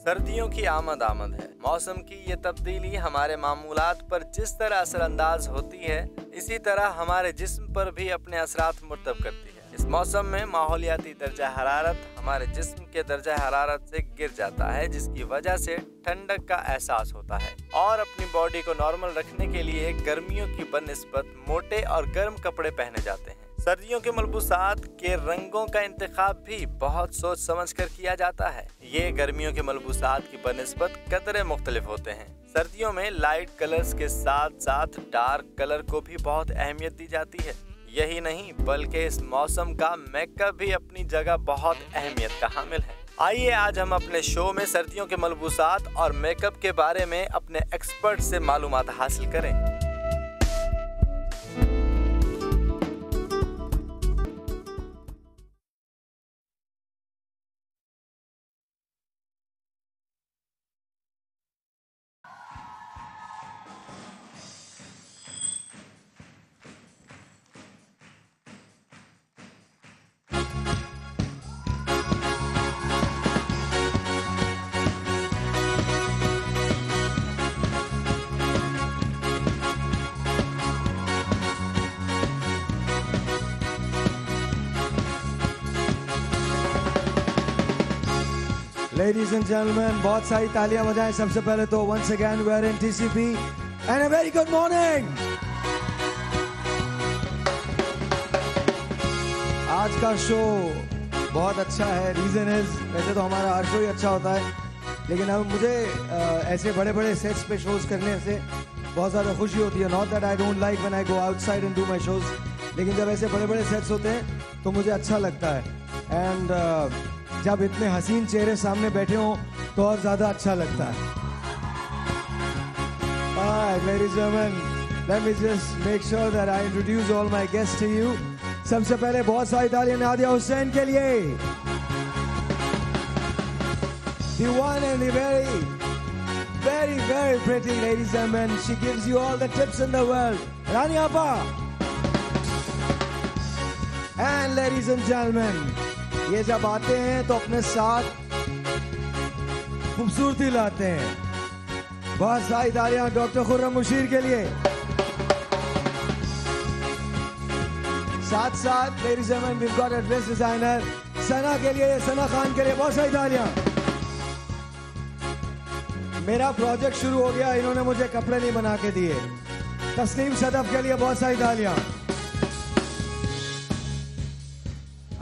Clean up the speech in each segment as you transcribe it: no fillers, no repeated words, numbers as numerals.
सर्दियों की आमद है। मौसम की ये तब्दीली हमारे मामूलात पर जिस तरह असरअंदाज होती है, इसी तरह हमारे जिस्म पर भी अपने असरात मुर्तब करती है। इस मौसम में माहौलियाती दर्जा हरारत हमारे जिस्म के दर्जा हरारत से गिर जाता है, जिसकी वजह से ठंडक का एहसास होता है और अपनी बॉडी को नॉर्मल रखने के लिए गर्मियों की बनिस्बत मोटे और गर्म कपड़े पहने जाते हैं। सर्दियों के मलबूसात के रंगों का इंतखाब भी बहुत सोच समझ कर किया जाता है। ये गर्मियों के मलबूसात की बनिस्बत कदरे मुख्तलिफ होते हैं। सर्दियों में लाइट कलर्स के साथ साथ डार्क कलर को भी बहुत अहमियत दी जाती है। यही नहीं बल्कि इस मौसम का मेकअप भी अपनी जगह बहुत अहमियत का हामिल है। आइए आज हम अपने शो में सर्दियों के मलबूसात और मेकअप के बारे में अपने एक्सपर्ट से मालूमात हासिल करें। Ladies and gentlemen, बहुत सारी तालियां बजाएं। सबसे पहले तो once again we are in TCP and a very good morning. आज का शो बहुत अच्छा है। रीजन इज वैसे तो हमारा हर शो ही अच्छा होता है, लेकिन अब मुझे ऐसे बड़े बड़े सेट्स पे शोज करने से बहुत ज़्यादा खुशी होती है। Not that I don't like when I go outside and do my shows, लेकिन जब ऐसे बड़े बड़े सेट्स होते हैं तो मुझे अच्छा लगता है। एंड जब इतने हसीन चेहरे सामने बैठे हों तो और ज़्यादा अच्छा लगता है। Alright, ladies and gentlemen, let me just make sure that I introduce all my guests to you. सबसे पहले बहुत सारी तालियां नादिया हुसैन के लिए। The one and the very, very, very pretty, ladies and gentlemen. She gives you all the tips in the world. Rani Appa. And ladies and gentlemen, ये जब आते हैं तो अपने साथ खूबसूरती लाते हैं। बहुत सारी तालियां डॉक्टर खुर्रम मुशीर के लिए। साथ साथ ladies and gentleman, we got a dress designer Sana के लिए, सना खान के लिए बहुत सारी तालियां। मेरा प्रोजेक्ट शुरू हो गया, इन्होंने मुझे कपड़े नहीं बना के दिए। तस्लीम सदफ के लिए बहुत सारी तालियां।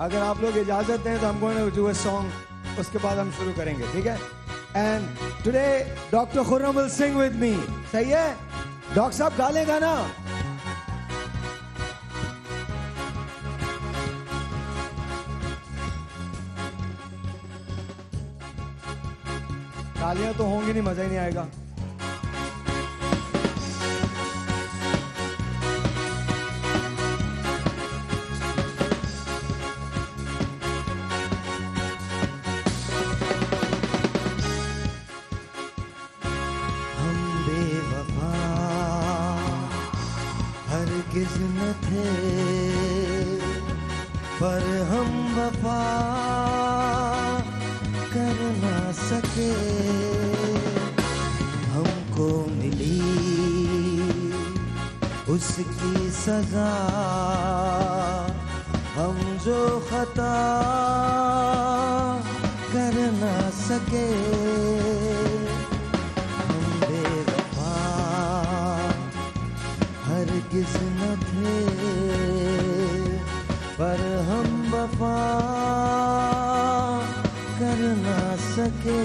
अगर आप लोग इजाजत दें तो हम going to do a song, उसके बाद हम शुरू करेंगे, ठीक है? And today doctor Khurram will sing with me. सही है? डॉक्टर साहब गा लेगा ना? तालियां तो होंगी नहीं, मजा ही नहीं आएगा। न थे पर हम वफा कर ना सके, हमको मिली उसकी सजा, हम जो खता कर ना सके। हम बेवफा हरगिज़ न थे पर हम वफा कर ना सके,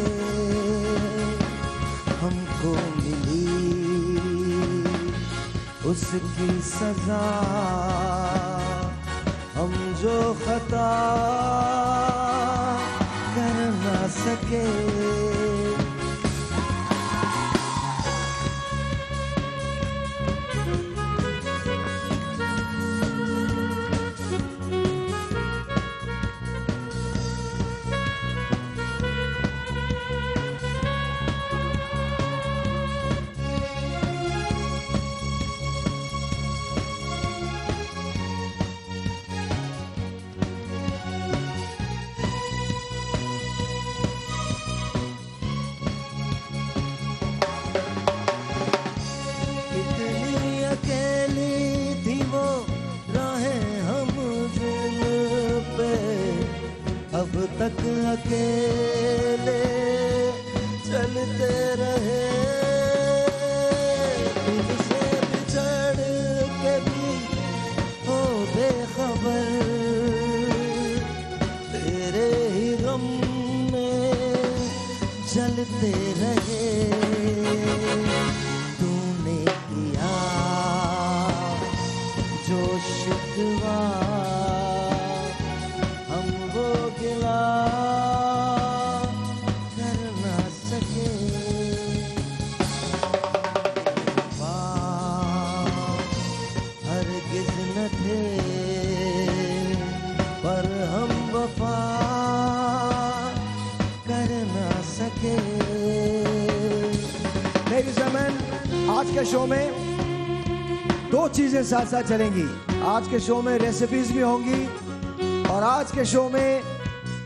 हमको मिली उसकी सजा, हम जो खता कर ना सके। तक अकेले चलते रहे, तुझसे बिछड़ के भी हो बेखबर, तेरे ही गम में जलते रहे। तूने किया जो शिकवा हम वो गिला कर ना सके। हरगिज न थे पर हम वफा कर ना सके। लेडीज एंड जेंटलमैन, आज के शो में दो चीजें साथ साथ चलेंगी। आज के शो में रेसिपीज भी होंगी और आज के शो में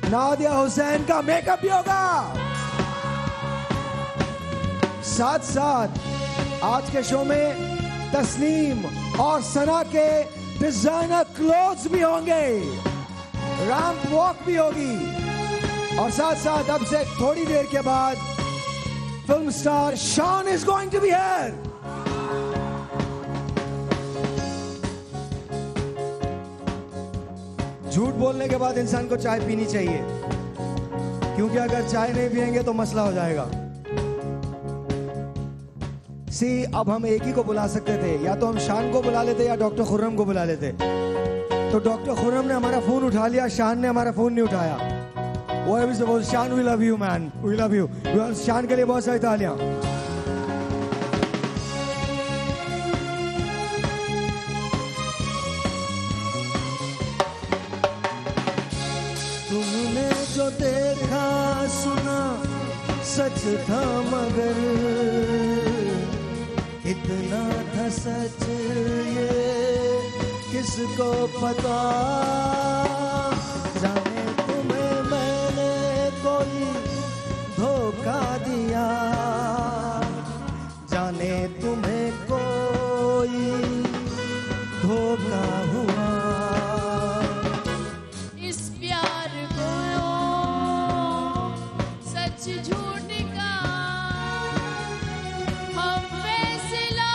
नादिया हुसैन का मेकअप भी होगा। साथ साथ आज के शो में तस्नीम और सना के डिजाइनर क्लोथ्स भी होंगे, रैंप वॉक भी होगी और साथ साथ अब से थोड़ी देर के बाद film star Shaan is going to be here. झूठ बोलने के बाद इंसान को चाय पीनी चाहिए, क्योंकि अगर चाय नहीं पिएंगे तो मसला हो जाएगा। अब हम एक ही को बुला सकते थे, या तो हम शान को बुला लेते या डॉक्टर खुर्रम को बुला लेते। तो डॉक्टर खुर्रम ने हमारा फोन उठा लिया, शान ने हमारा फोन नहीं उठाया। वो अभी से बोल, Shaan we love you man, we love you. Shaan के लिए बहुत सारी तालियां। तुमने जो देखा सुना सच था, मगर इतना था सच ये किसको पता। जाने तुम्हें मैंने कोई धोखा दिया, जाने तुम्हें कोई धोखा हुआ। इस प्यार को सच झूठ का हम फैसला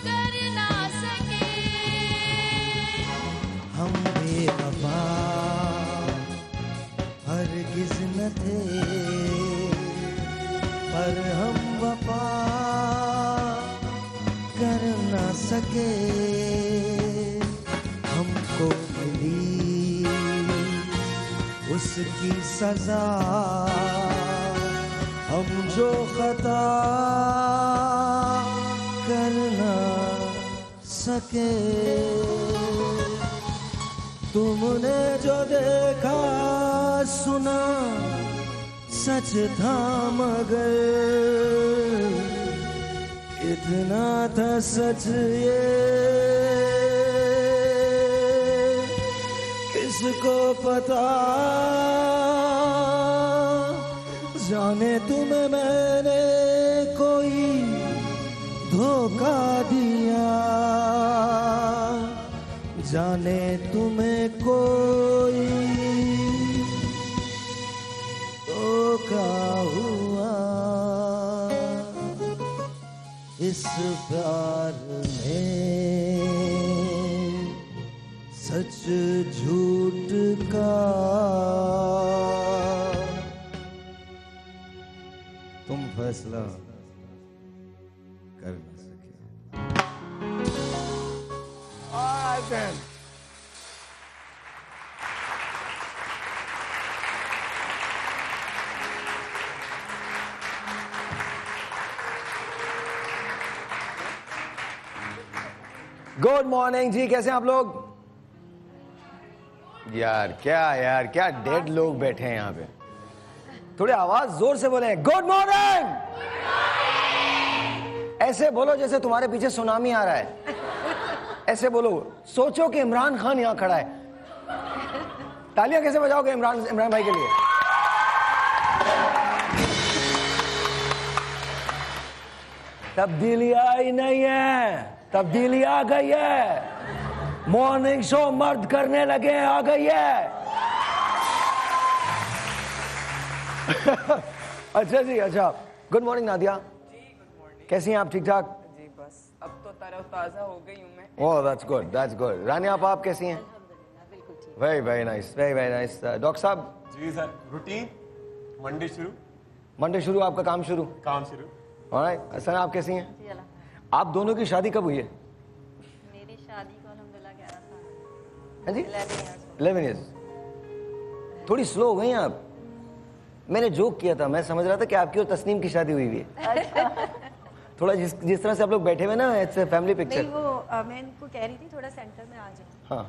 कर ना सके। हम बेवफा हरगिज न थे, पर हम वफा कर ना सके। हमको मिली उसकी सजा, हम जो खता कर ना सके। तुमने जो देखा सुना सच था, मगर इतना था सच ये किसको पता। जाने तुम्हें मैंने कोई धोखा दिया, जाने तुम्हें कोई धोखा हुआ। इस प्यार में सच झूठ का तुम फैसला कर ना सके। गुड मॉर्निंग जी, कैसे हैं आप लोग? यार क्या डेड लोग बैठे हैं यहाँ पे। थोड़ी आवाज जोर से बोले, गुड मॉर्निंग। ऐसे बोलो जैसे तुम्हारे पीछे सुनामी आ रहा है। ऐसे बोलो, सोचो कि इमरान खान यहाँ खड़ा है। तालियां कैसे बजाओगे इमरान भाई के लिए? तब्दीली आई नहीं है, तब्दीली आ गई है। मॉर्निंग शो मर्द करने लगे, आ गई है। अच्छा जी, अच्छा। Good morning Nadia. कैसी हैं आप? ठीक ठाक? जी बस अब तो तरोताज़ा हो गई हूँ मैं। Oh that's good, that's good. Rani आप कैसी हैं? Very very nice, very very nice. Doctor साहब? जी सर, रूटीन मंडे शुरू आपका काम शुरू। ऑलराइट। सना आप कैसी हैं? जी अल्हम्दुलिल्लाह। आप दोनों की शादी कब हुई है? मेरी शादी को अल्हम्दुलिल्लाह 11 साल। हाँ जी, 11 11 ईयर्स। थोड़ी स्लो हो गई हैं आप। मैंने जोक किया था, मैं समझ रहा था कि आपकी और तस्नीम की शादी हुई है। थोड़ा जिस तरह से आप लोग बैठे हुए ना, इट्स अ फैमिली पिक्चर। नहीं वो मैं इनको कह रही थी थोड़ा सेंटर में आ जाओ, हाँ।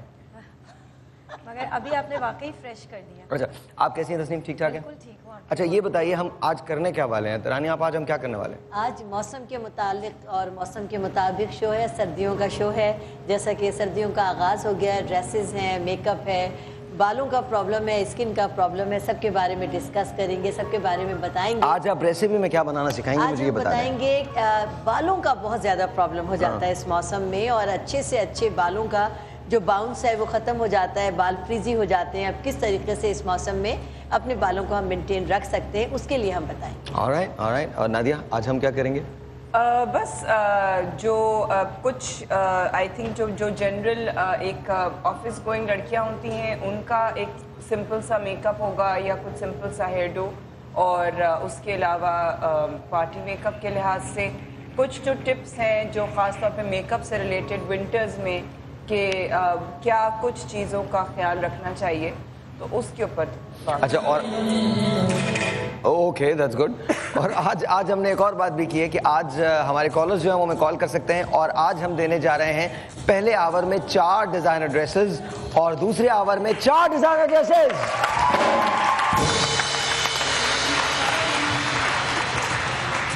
मगर अभी आपने वाकई फ्रेश कर दिया। अच्छा, आप कैसी हैं तस्नीम? ठीक ठाक है? बिल्कुल ठीक हूँ। अच्छा ये बताइए, हम आज करने क्या वाले हैं? रानी आप आज हम क्या करने वाले हैं? आज मौसम के मुतालिक और मौसम के मुताबिक शो है, सर्दियों का शो है। जैसा कि सर्दियों का आगाज़ हो गया है, ड्रेसेस हैं, मेकअप है, बालों का प्रॉब्लम है, स्किन का प्रॉब्लम है, सबके बारे में डिस्कस करेंगे, सबके बारे में बताएंगे। आज आप रेसिपी में क्या बनाना सिखाएंगे? आज मुझे ये हम बताएं। बताएंगे बालों का बहुत ज़्यादा प्रॉब्लम हो जाता है इस मौसम में, और अच्छे से अच्छे बालों का जो बाउंस है वो ख़त्म हो जाता है, बाल फ्रीजी हो जाते हैं। अब किस तरीके से इस मौसम में अपने बालों को हम मेंटेन रख सकते हैं, उसके लिए हम बताएंगे। Alright, alright. और नादिया आज हम क्या करेंगे? कुछ आई थिंक जो जनरल एक ऑफिस गोइंग लड़कियां होती हैं उनका एक सिंपल सा मेकअप होगा या कुछ सिंपल सा हेयर डो, और उसके अलावा पार्टी मेकअप के लिहाज से कुछ जो टिप्स हैं जो ख़ास तौर पे मेकअप से रिलेटेड विंटर्स में कि क्या कुछ चीज़ों का ख्याल रखना चाहिए, तो उसके ऊपर। अच्छा, और ओके दैट्स गुड। और आज हमने एक और बात भी की है कि आज हमारे कॉलर्स जो हैं वो हमें कॉल कर सकते हैं, और आज हम देने जा रहे हैं पहले आवर में 4 डिजाइनर ड्रेसेस और दूसरे आवर में 4 डिजाइनर ड्रेसेस।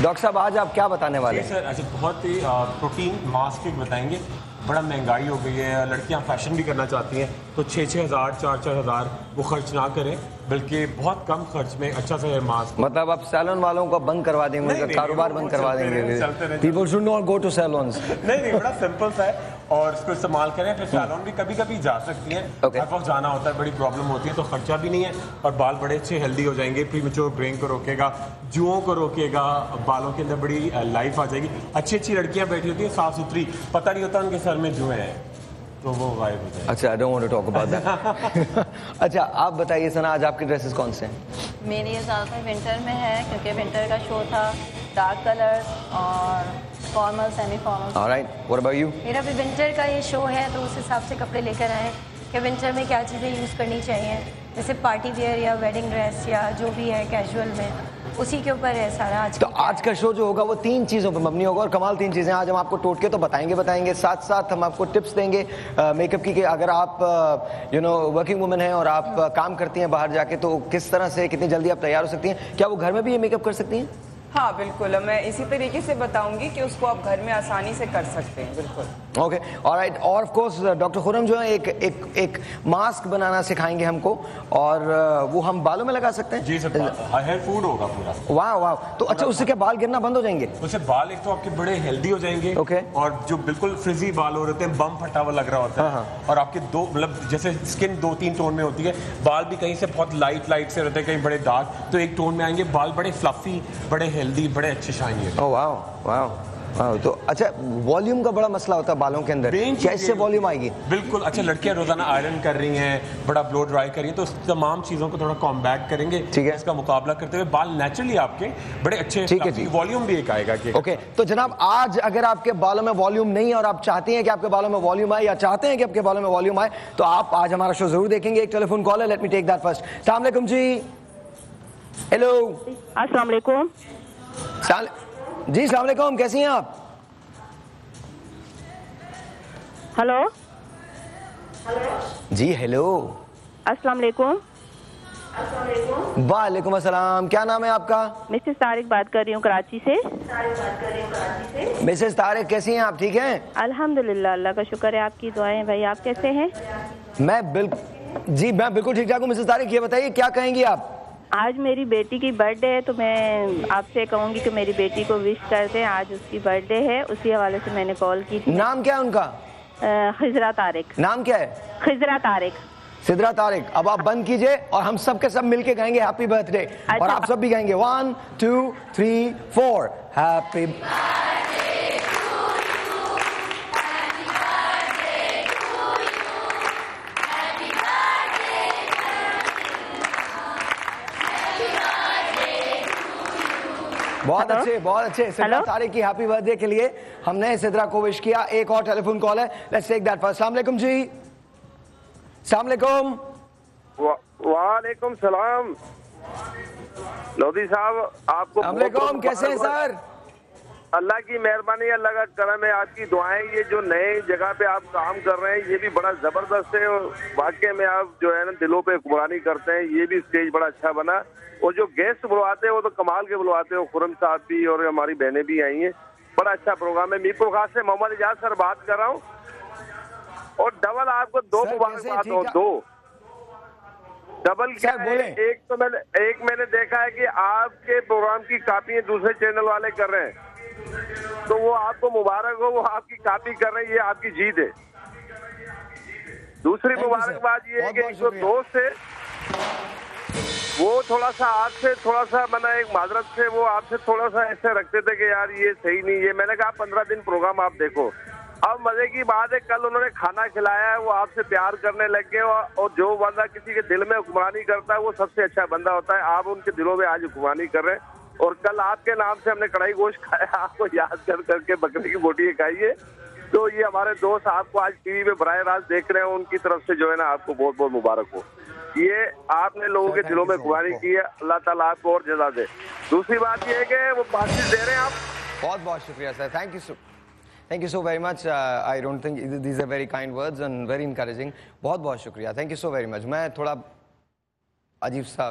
डॉक्टर साहब आज आप क्या बताने वाले हैं? सर अच्छा, बहुत ही प्रोटीन मास्क केक बताएंगे। बड़ा महंगाई हो गई है, लड़कियां फैशन भी करना चाहती हैं, तो 6-6 हज़ार 4-4 हज़ार वो खर्च ना करें, बल्कि बहुत कम खर्च में अच्छा सा हेयर मास्क। मतलब आप सैलून वालों को बंद करवा देंगे, उनका कारोबार बंद करवा देंगे। People should not go to salons. नहीं, बड़ा सिंपल सा है, और इसको इस्तेमाल करें। फिर सैलून भी कभी कभी जा सकती हैं, हर वक्त जाना होता है, बड़ी प्रॉब्लम होती है, तो खर्चा भी नहीं है, और बाल बड़े अच्छे हेल्दी हो जाएंगे। प्रीमेच्योर ग्रेइंग को रोकेगा, जुओं को रोकेगा, बालों के अंदर बड़ी लाइफ आ जाएगी। अच्छी लड़कियां बैठी होती हैं, साफ सुथरी, पता नहीं होता उनके सर में जुए हैं, तो वो गायब हो जाए। अच्छा, I don't want to talk about that. अच्छा आप बताइए सना, आज आपके ड्रेसेस कौन से हैं? मेरी ये ज़्यादातर विंटर में है, क्योंकि विंटर का शो था, डार्क कलर और formal, semi formal. Alright, what about you? मेरा भी विंटर का ये शो है, तो उस हिसाब से कपड़े लेकर आए कि विंटर में क्या चीज़ें यूज़ करनी चाहिए, जैसे पार्टी वेयर या वेडिंग ड्रेस या जो भी है कैजुअल में, उसी के ऊपर है सारा। आज तो आज का शो जो होगा वो 3 चीज़ों पर मबनी होगा, और कमाल 3 चीज़ें आज हम आपको टोट के तो बताएंगे, साथ साथ हम आपको टिप्स देंगे मेकअप की, कि अगर आप वर्किंग वुमेन हैं और आप काम करती हैं बाहर जाके, तो किस तरह से कितनी जल्दी आप तैयार हो सकती हैं, क्या वो घर में भी ये मेकअप कर सकती हैं? हाँ बिल्कुल, मैं इसी तरीके से बताऊंगी कि उसको आप घर में आसानी से कर सकते हैं। बिल्कुल। Okay, alright. और ऑफ कोर्स डॉक्टर खुरम जो है एक मास्क बनाना सिखाएंगे हमको, और वो हम बालों में लगा सकते हैं। जी सर, हेयर फूड होगा पूरा। वाह वाह। तो अच्छा, उससे क्या बाल गिरना बंद हो जाएंगे? उससे बाल एक तो आपके बड़े हेल्दी हो जाएंगे, ओके, और जो बिल्कुल फ्रिजी बाल हो रहे हैं, बम फटा हुआ लग रहा होता है, और आपके दो मतलब जैसे स्किन 2-3 टोन में होती है, बाल भी कहीं से बहुत लाइट से रहते हैं, कहीं बड़े डार्क, तो एक टोन में आएंगे, बाल बड़े फ्लफी, बड़े हेल्दी, बड़े अच्छे शाइनी है। ओह वाह वाह। तो अच्छा, वॉल्यूम का बड़ा मसला होता है बालों के अंदर, कैसे वॉल्यूम आएगी? बिल्कुल। अच्छा, लड़कियां रोजाना आयरन कर रही हैं, बड़ा ब्लो ड्राई कर रही हैं, तो तमाम चीजों को थोड़ा कॉम्बैक्ट करेंगे, ठीक है, इसका मुकाबला करते हुए बाल नेचुरली आपके बड़े अच्छे, ठीक है, वॉल्यूम भी एक आएगा। ओके, तो जनाब आज अगर आपके बालों में वॉल्यूम नहीं है और आप चाहते हैं कि आपके बालों में वॉल्यूम आए, या चाहते हैं कि आपके बालों में वॉल्यूम आए, तो आप आज हमारा शो जरूर देखेंगे। एक टेलीफोन कॉल है, let me take that first. अस्सलाम वालेकुम जी। हेलो, अस्सलाम वालेकुम जी। अस्सलाम वालेकुम, कैसी हैं आप? हेलो जी, हेलो, अस्सलाम वालेकुम। वालेकुम अस्सलाम। क्या नाम है आपका? मिसेस तारिक बात कर रही हूँ कराची से। मिसेस तारिक, कैसी हैं आप? ठीक हैं? अल्हम्दुलिल्लाह, अल्लाह का शुक्र है, आपकी दुआएं। भाई आप कैसे हैं? मैं बिल्कुल ठीक ठाक हूँ। मिसेस तारिक, ये बताइए क्या कहेंगी आप? आज मेरी बेटी की बर्थडे है, तो मैं आपसे कहूँगी कि मेरी बेटी को विश कर दें, आज उसकी बर्थडे है, उसी हवाले से मैंने कॉल की थी। नाम क्या है उनका? खिजरा तारिक। नाम क्या है? खिजरा तारिक। सिद्रा तारिक, अब आप बंद कीजिए और हम सब के सब मिलके गाएंगे हैप्पी बर्थडे। और आप सब भी गाएंगे 1 2 3 4 हैप्पी बहुत अच्छे सिद्रा तारिक की हैप्पी बर्थडे के लिए हमने सिद्रा को विश किया। एक और टेलीफोन कॉल है, लेट्स टेक दैट फर्स्ट। अस्सलाम वालेकुम जी। अस्सलाम वालेकुम। वालेकुम सलाम। लोधी साहब आपको वालेकुम, कैसे हैं सर? अल्लाह की मेहरबानी, अल्लाह का करम है, आपकी दुआएं। ये जो नए जगह पे आप काम कर रहे हैं ये भी बड़ा जबरदस्त है और वाकई में आप जो है ना दिलों पे हुक्मरानी करते हैं। ये भी स्टेज बड़ा अच्छा बना और जो गेस्ट बुलवाते हैं वो तो कमाल के बुलवाते हैं। खुरम साहब भी और हमारी बहनें भी आई हैं, बड़ा अच्छा प्रोग्राम है। मीरपुर खास से मोहम्मद इजाज सर बात कर रहा हूँ और डबल आपको 2 मुबारकबाद हो, 2 डबल क्या है। एक मैंने देखा है कि आपके प्रोग्राम की कापियां दूसरे चैनल वाले कर रहे हैं तो वो आपको मुबारक हो, वो आपकी कॉपी कर रहे हैं, ये आपकी जीत है। दूसरी मुबारकबाद ये है कि जो दोस्त है वो थोड़ा सा आपसे थोड़ा सा मना एक माजरत से वो आपसे थोड़ा सा ऐसे रखते थे कि यार ये सही नहीं है। मैंने कहा 15 दिन प्रोग्राम आप देखो। अब मजे की बात है कल उन्होंने खाना खिलाया है, वो आपसे प्यार करने लग गए और जो बंदा किसी के दिल में हुक्मरानी करता है वो सबसे अच्छा बंदा होता है। आप उनके दिलों में आज हुक्मरानी कर रहे हैं और कल आपके नाम से हमने कढ़ाई गोश्त खाया, आपको याद कर करके बकरी की बोटी खाई है। तो ये हमारे दोस्त आपको आज टीवी पे बराह रास्त देख रहे हैं, उनकी तरफ से जो है ना आपको बहुत बहुत मुबारक हो। ये आपने लोगों के दिलों में हुक्मरानी की है, अल्लाह ताला आपको और जज़ा दे। दूसरी बात ये है कि वो पासिस दे रहे हैं आप। बहुत बहुत शुक्रिया sir, thank you so very much. I don't think these are very kind words and very encouraging. बहुत बहुत शुक्रिया, thank you so very much. मैं थोड़ा अजीब सा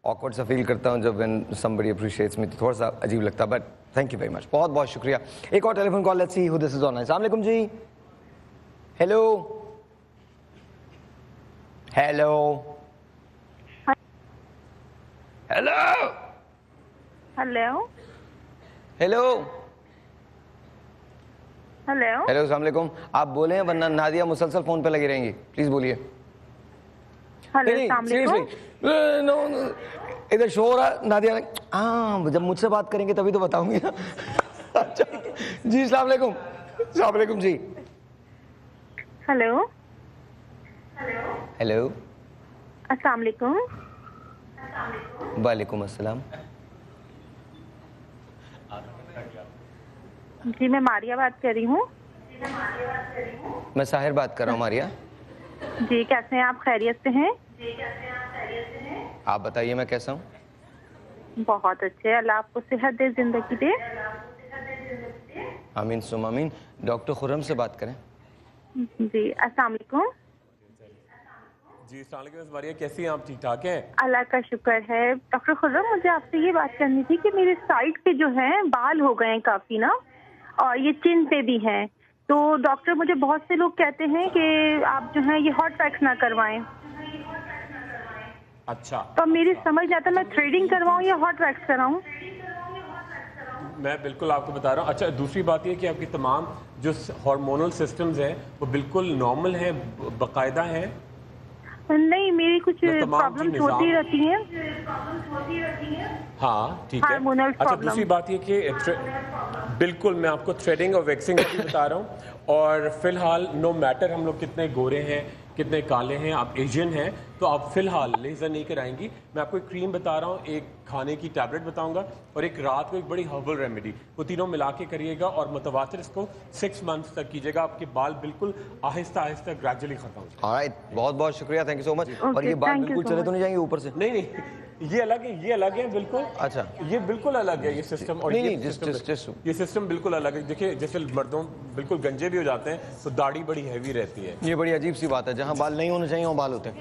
ऑकवर्ड सा फील करता हूँ जब व्हेन समबडी अप्रिशिएट्स मी, तो थोड़ा सा अजीब लगता है, but thank you very much, बहुत बहुत शुक्रिया। एक और telephone call, let's see who this is on. अस्सलाम वालेकुम जी। Hello hello hello hello hello hello hello अस्सलाम वालेकुम। आप बोले हैं वरना नादिया मुसलसल फोन पे लगी रहेंगी, प्लीज बोलिए। इधर शोर है नादिया। हाँ, जब मुझसे बात करेंगे तभी तो बताऊंगी ना। अच्छा जी, अस्सलाम वालेकुम। अस्सलाम वालेकुम जी। हेलो हेलो अस्सलाम वालेकुम। वालेकुम अस्सलाम। जी मैं मारिया बात कर रही हूँ। मैं साहिर बात कर रहा हूँ। मारिया जी, कैसे हैं आप? खैरियत से हैं? आप बताइए मैं कैसा हूँ? बहुत अच्छे, अल्लाह आपको सेहत दे, जिंदगी दे। आमीन सुम आमीन। डॉक्टर खुर्रम से बात करें। जी अस्सलाम वालेकुम। जी अस्सलाम वालेकुम। मारिया कैसी हैं आप? ठीक ठाक हैं? अल्लाह का शुक्र है। डॉक्टर खुर्रम, मुझे आपसे ये बात करनी थी कि मेरे साइड पे जो है बाल हो गए हैं काफ़ी ना, और ये चिन पे भी हैं। तो डॉक्टर, मुझे बहुत से लोग कहते हैं कि आप जो है ये हॉट वैक्स ना करवाएं। अच्छा, तो मेरी समझ नहीं आता मैं थ्रेडिंग करवाऊं या हॉट वैक्स कराऊं। मैं बिल्कुल आपको बता रहा हूँ। अच्छा, दूसरी बात ये कि आपकी तमाम जो हार्मोनल सिस्टम्स हैं वो बिल्कुल नॉर्मल हैं, बाकायदा हैं? नहीं, मेरी कुछ प्रॉब्लम्स होती रहती हैं। हाँ ठीक है। अच्छा, दूसरी बात ये कि बिल्कुल मैं आपको थ्रेडिंग और वैक्सिंग भी बता रहा हूँ। और फिलहाल नो मैटर हम लोग कितने गोरे हैं कितने काले हैं, आप एशियन हैं, तो आप फिलहाल लेजर नहीं कराएंगी। मैं आपको एक क्रीम बता रहा हूँ, एक खाने की टैबलेट बताऊंगा और एक रात को एक बड़ी हर्बल रेमेडी, वो तीनों मिला के करिएगा और मुतवातिर इसको 6 मंथ्स तक कीजिएगा। आपके बाल बिल्कुल आहिस्ता आहिस्ता ग्रेजुअली खत्म हो। ऑलराइट, बहुत बहुत शुक्रिया, थैंक यू सो मच। और ये बाल बिल्कुल चले तो नहीं जाएंगे ऊपर से? नहीं, ये अलग है, ये अलग है बिल्कुल। अच्छा, ये बिल्कुल अलग है ये सिस्टम। और ये सिस्टम बिल्कुल अलग है। देखिए, जैसे मर्दों बिल्कुल गंजे भी हो जाते हैं तो दाढ़ी बड़ी हैवी रहती है। ये बड़ी अजीब सी बात है, जहाँ बाल नहीं होने चाहिए वहाँ बाल होते हैं।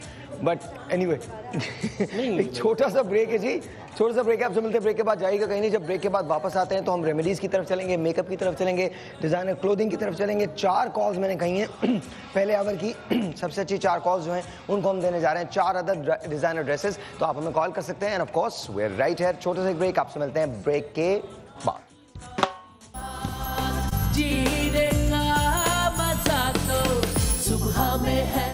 बट एनीवे, एक छोटा सा ब्रेक है जी, छोटा सा ब्रेक है। आपसे मिलते हैं ब्रेक के बाद, जाइएगा कहीं नहीं। जब ब्रेक के बाद वापस आते हैं तो हम रेमेडीज़ की तरफ चलेंगे, मेकअप की तरफ चलेंगे, डिज़ाइनर क्लोथिंग की तरफ चलेंगे। 4 कॉल्स मैंने कही हैं पहले आवर की सबसे अच्छी 4 कॉल्स जो हैं उनको हम देने जा रहे हैं, 4 अदर डिज़ाइनर ड्रेसेस। तो आप हमें कॉल कर सकते हैं and of course we are right here. छोटे से ब्रेक, आपसे मिलते हैं ब्रेक के बाद। जीने का मजा तो सुबह में है।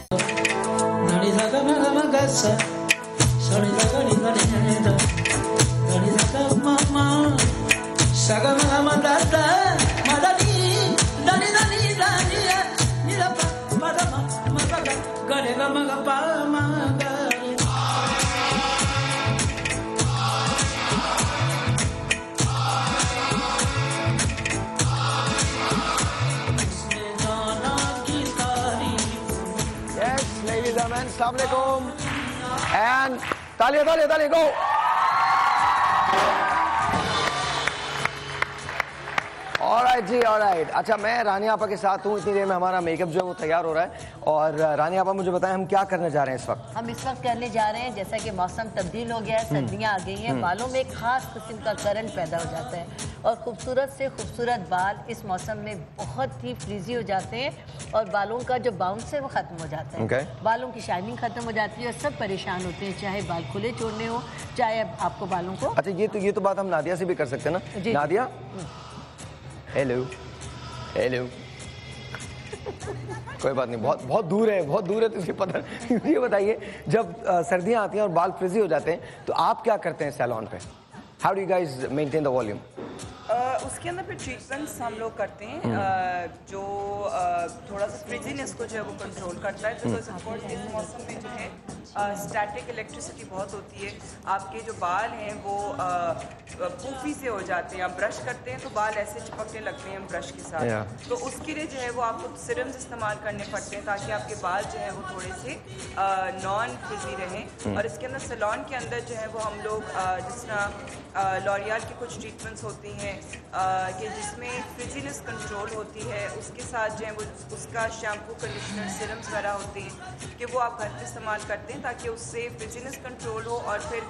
Assalamualaikum and तालियां go. ऑलराइट जी, ऑलराइट। अच्छा, मैं रानी आपा के साथ हूँ। इतनी देर में हमारा मेकअप जो है वो तैयार हो रहा है। और रानी आपा मुझे बताएं हम क्या करने जा रहे हैं इस वक्त? हम इस वक्त करने जा रहे हैं, जैसा कि मौसम तब्दील हो गया है, सर्दियाँ आ गई हैं, बालों में एक खास किस्म का करंट पैदा हो जाता है और खूबसूरत से खूबसूरत बाल इस मौसम में बहुत ही फ्रीजी हो जाते हैं और बालों का जो बाउंस है वो ख़त्म हो जाता है। बालों की शाइनिंग ख़त्म हो जाती है और सब परेशान होते हैं, चाहे बाल खुले छोड़ने हो, चाहे आपको बालों को। अच्छा, ये तो बात हम नादिया से भी कर सकते हैं ना? Nadia, hello hello. कोई बात नहीं, बहुत दूर है तो इसलिए पता नहीं। ये बताइए, जब सर्दियां आती हैं और बाल फ्रिजी हो जाते हैं तो आप क्या करते हैं सैलून पे? How do you guys maintain the volume? उसके अंदर फिर ट्रीटमेंट्स हम लोग करते हैं जो थोड़ा सा फ्रिजीनेस को जो है वो कंट्रोल करता है। बिकॉज ऑफकोर्स इस मौसम में जो है स्टैटिक इलेक्ट्रिसिटी बहुत होती है, आपके जो बाल हैं वो पूफी से हो जाते हैं। आप ब्रश करते हैं तो बाल ऐसे चिपकने लगते हैं ब्रश के साथ, तो उसके लिए जो है वो आपको सिरम्स इस्तेमाल करने पड़ते हैं ताकि आपके बाल जो है वो थोड़े से नॉन फ्रिजी रहें। और इसके अंदर सैलून के अंदर जो है वो हम लोग जिस तरह लॉरियल की कुछ ट्रीटमेंट्स होती हैं कि जिसमें फ्रिजीनेस कंट्रोल होती है, उसके साथ जो है वो उसका शैम्पू, कंडीशनर, सिरम्स वगैरह होते हैं कि वो आप घर पे इस्तेमाल करते हैं ताकि उससे फ्रिजीनेस कंट्रोल हो और फिर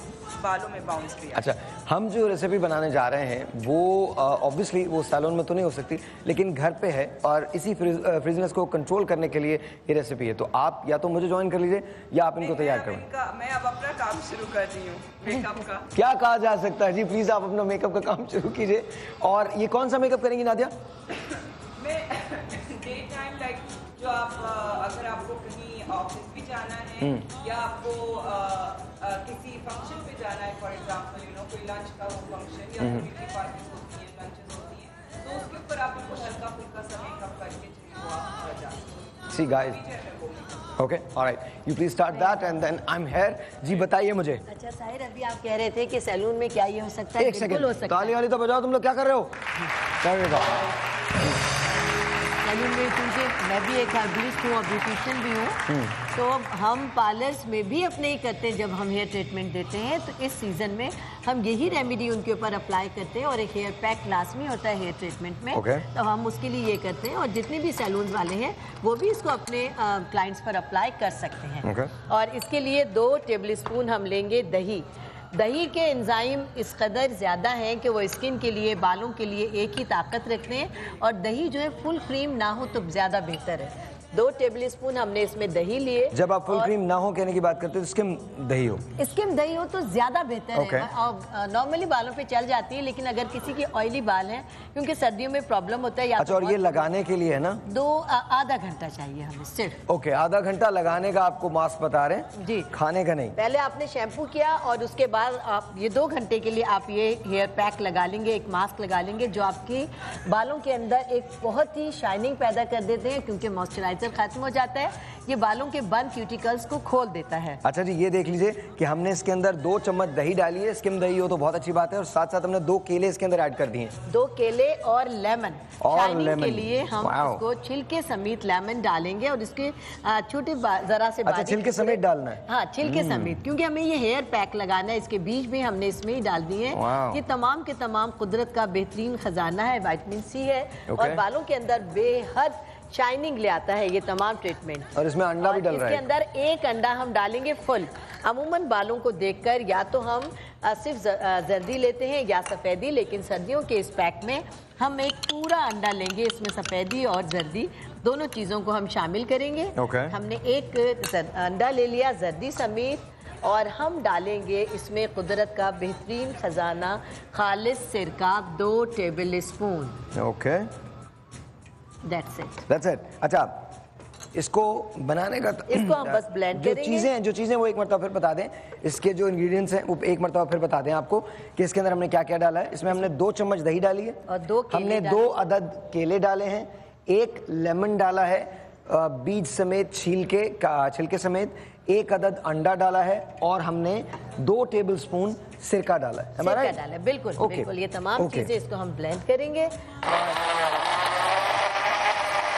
बालों में बाउंस भी। अच्छा, हम जो रेसिपी बनाने जा रहे हैं वो ऑब्वियसली वो सैलून में तो नहीं हो सकती, लेकिन घर पे है और इसी फ्रिजीनेस को कंट्रोल करने के लिए ये रेसिपी है। तो आप या तो मुझे ज्वाइन कर लीजिए या आप इनको तैयार करें। मैं अब अपना काम शुरू कर रही हूँ मेकअप का। क्या कहा जा सकता है जी, प्लीज आप अपना मेकअप का काम शुरू कीजिए। और ये कौन सा मेकअप करेंगी नादिया? मैं डे टाइम लाइक जो आप अगर आपको कहीं ऑफिस भी जाना है या आपको किसी फंक्शन पे जाना है, फॉर एग्जांपल कोई लंच का हो फंक्शन या कोई पार्टी होती है, लंचेस होती हैं, तो उसके ऊपर आप उनको हल्का फुल्का सा मेकअप करके जो आप जा सकते हैं। See guys, okay, alright, you please start that and then I am here. जी बताइए मुझे। अच्छा साहिर, अभी आप कह रहे थे कि सैलून में क्या ये हो सकता है? एक सेकंड, ताली वाली तो बजाओ, तुम लोग क्या कर रहे हो? सैलून में क्योंकि मैं भी एक हर्बलिस्ट हूँ और ब्यूटिशियन भी हूँ, तो हम पार्लर्स में भी अपने ही करते हैं। जब हम हेयर ट्रीटमेंट देते हैं तो इस सीज़न में हम यही रेमेडी उनके ऊपर अप्लाई करते हैं और एक हेयर पैक लाजमी होता है हेयर ट्रीटमेंट में। तो हम उसके लिए ये करते हैं और जितने भी सैलून वाले हैं वो भी इसको अपने क्लाइंट्स पर अप्लाई कर सकते हैं। और इसके लिए 2 टेबल स्पून हम लेंगे दही। दही के एंजाइम इस कदर ज़्यादा हैं कि वो स्किन के लिए, बालों के लिए एक ही ताकत रखते हैं और दही जो है फुल क्रीम ना हो तो ज़्यादा बेहतर है। 2 टेबल स्पून हमने इसमें दही लिए। जब आप फुल क्रीम ना हो कहने की बात करते हो तो स्किम दही हो? स्किम दही हो तो ज़्यादा बेहतर है। और नॉर्मली बालों पे चल जाती है, लेकिन अगर किसी की ऑयली बाल हैं, क्योंकि सर्दियों में प्रॉब्लम होता है। अच्छा, और ये लगाने के लिए है ना आधा घंटा चाहिए हमें सिर्फ। ओके, आधा घंटा लगाने का आपको मास्क बता रहे हैं जी, खाने का नहीं। पहले आपने शैम्पू किया और उसके बाद आप ये 2 घंटे के लिए आप ये हेयर पैक लगा लेंगे, एक मास्क लगा लेंगे जो आपकी बालों के अंदर एक बहुत ही शाइनिंग पैदा कर देते हैं, क्योंकि मॉइस्चराइजर खत्म हो जाता है, ये बालों के बंद क्यूटिकल्स को खोल देता है। अच्छा जी, ये देख लीजिए कि हमने इसके अंदर 2 चम्मच दही डाली है, स्किम दही हो तो बहुत अच्छी बात है, और साथ साथ हमने 2 केले इसके अंदर ऐड कर दिए। 2 केले और लेमन, शाइनिंग के लिए हम इसको छिलके समेत लेमन डालेंगे और इसके छोटे जरा से अच्छा, छिलके समेत डालना है? हाँ, छिलके समेत, क्योंकि हमें ये हेयर पैक लगाना है। इसके बीज भी हमने इसमें ही डाल दिए हैं। ये तमाम के तमाम कुदरत का बेहतरीन खजाना है, विटामिन सी है और बालों के अंदर बेहद शाइनिंग ले आता है ये तमाम ट्रीटमेंट। और इसमें अंडा भी डल रहा है। इसके अंदर 1 अंडा हम डालेंगे फुल। अमूमन बालों को देखकर या तो हम सिर्फ जर्दी लेते हैं या सफ़ेदी, लेकिन सर्दियों के इस पैक में हम एक पूरा अंडा लेंगे, इसमें सफ़ेदी और जर्दी दोनों चीज़ों को हम शामिल करेंगे। हमने 1 अंडा ले लिया जर्दी समेत और हम डालेंगे इसमें कुदरत का बेहतरीन खजाना खालिस सिरका 2 table spoon. Okay, That's it. That's it. अच्छा, इसको बनाने का इसको हम बस blend करेंगे। जो चीज़ें वो एक मरतबा फिर बता दें, इसके जो इंग्रेडिएंट्स हैं वो एक मरतबा फिर बता दें आपको कि इसके अंदर हमने क्या क्या डाला है। इसमें हमने 2 चम्मच दही डाली है और हमने 2 अदद केले डाले हैं, 1 लेमन डाला है बीज समेत छिलके समेत, 1 अदद अंडा डाला है और हमने 2 टेबलस्पून सिरका डाला है। सिरका डाला है, बिल्कुल बिल्कुल। ये तमाम चीजें इसको हम ब्लेंड करेंगे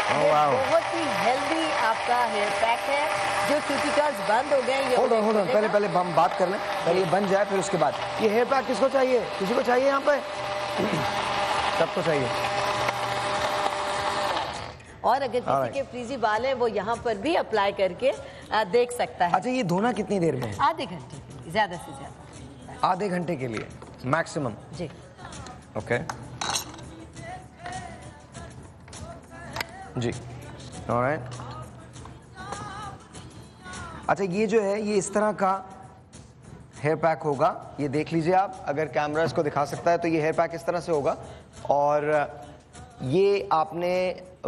और बहुत ही हेल्दी आपका हेयर पैक है। जो क्यूटिकल्स बंद हो गए, होल्ड ऑन पहले हम बात कर लें, पहले ये बन जाए फिर उसके बाद। ये हेयर पैक किसको चाहिए? किसी को चाहिए यहाँ पे? सबको चाहिए। और अगर किसी के फ्रीजी बाल हैं वो यहाँ पर भी अप्लाई करके देख सकता है। अच्छा, ये धोना कितनी देर में? आधे घंटे के लिए, ज्यादा से ज्यादा आधे घंटे के लिए मैक्सिमम। जी ओके जी, ऑलराइट। अच्छा, ये जो है ये इस तरह का हेयर पैक होगा। ये देख लीजिए आप, अगर कैमरा इसको दिखा सकता है तो ये हेयर पैक इस तरह से होगा और ये आपने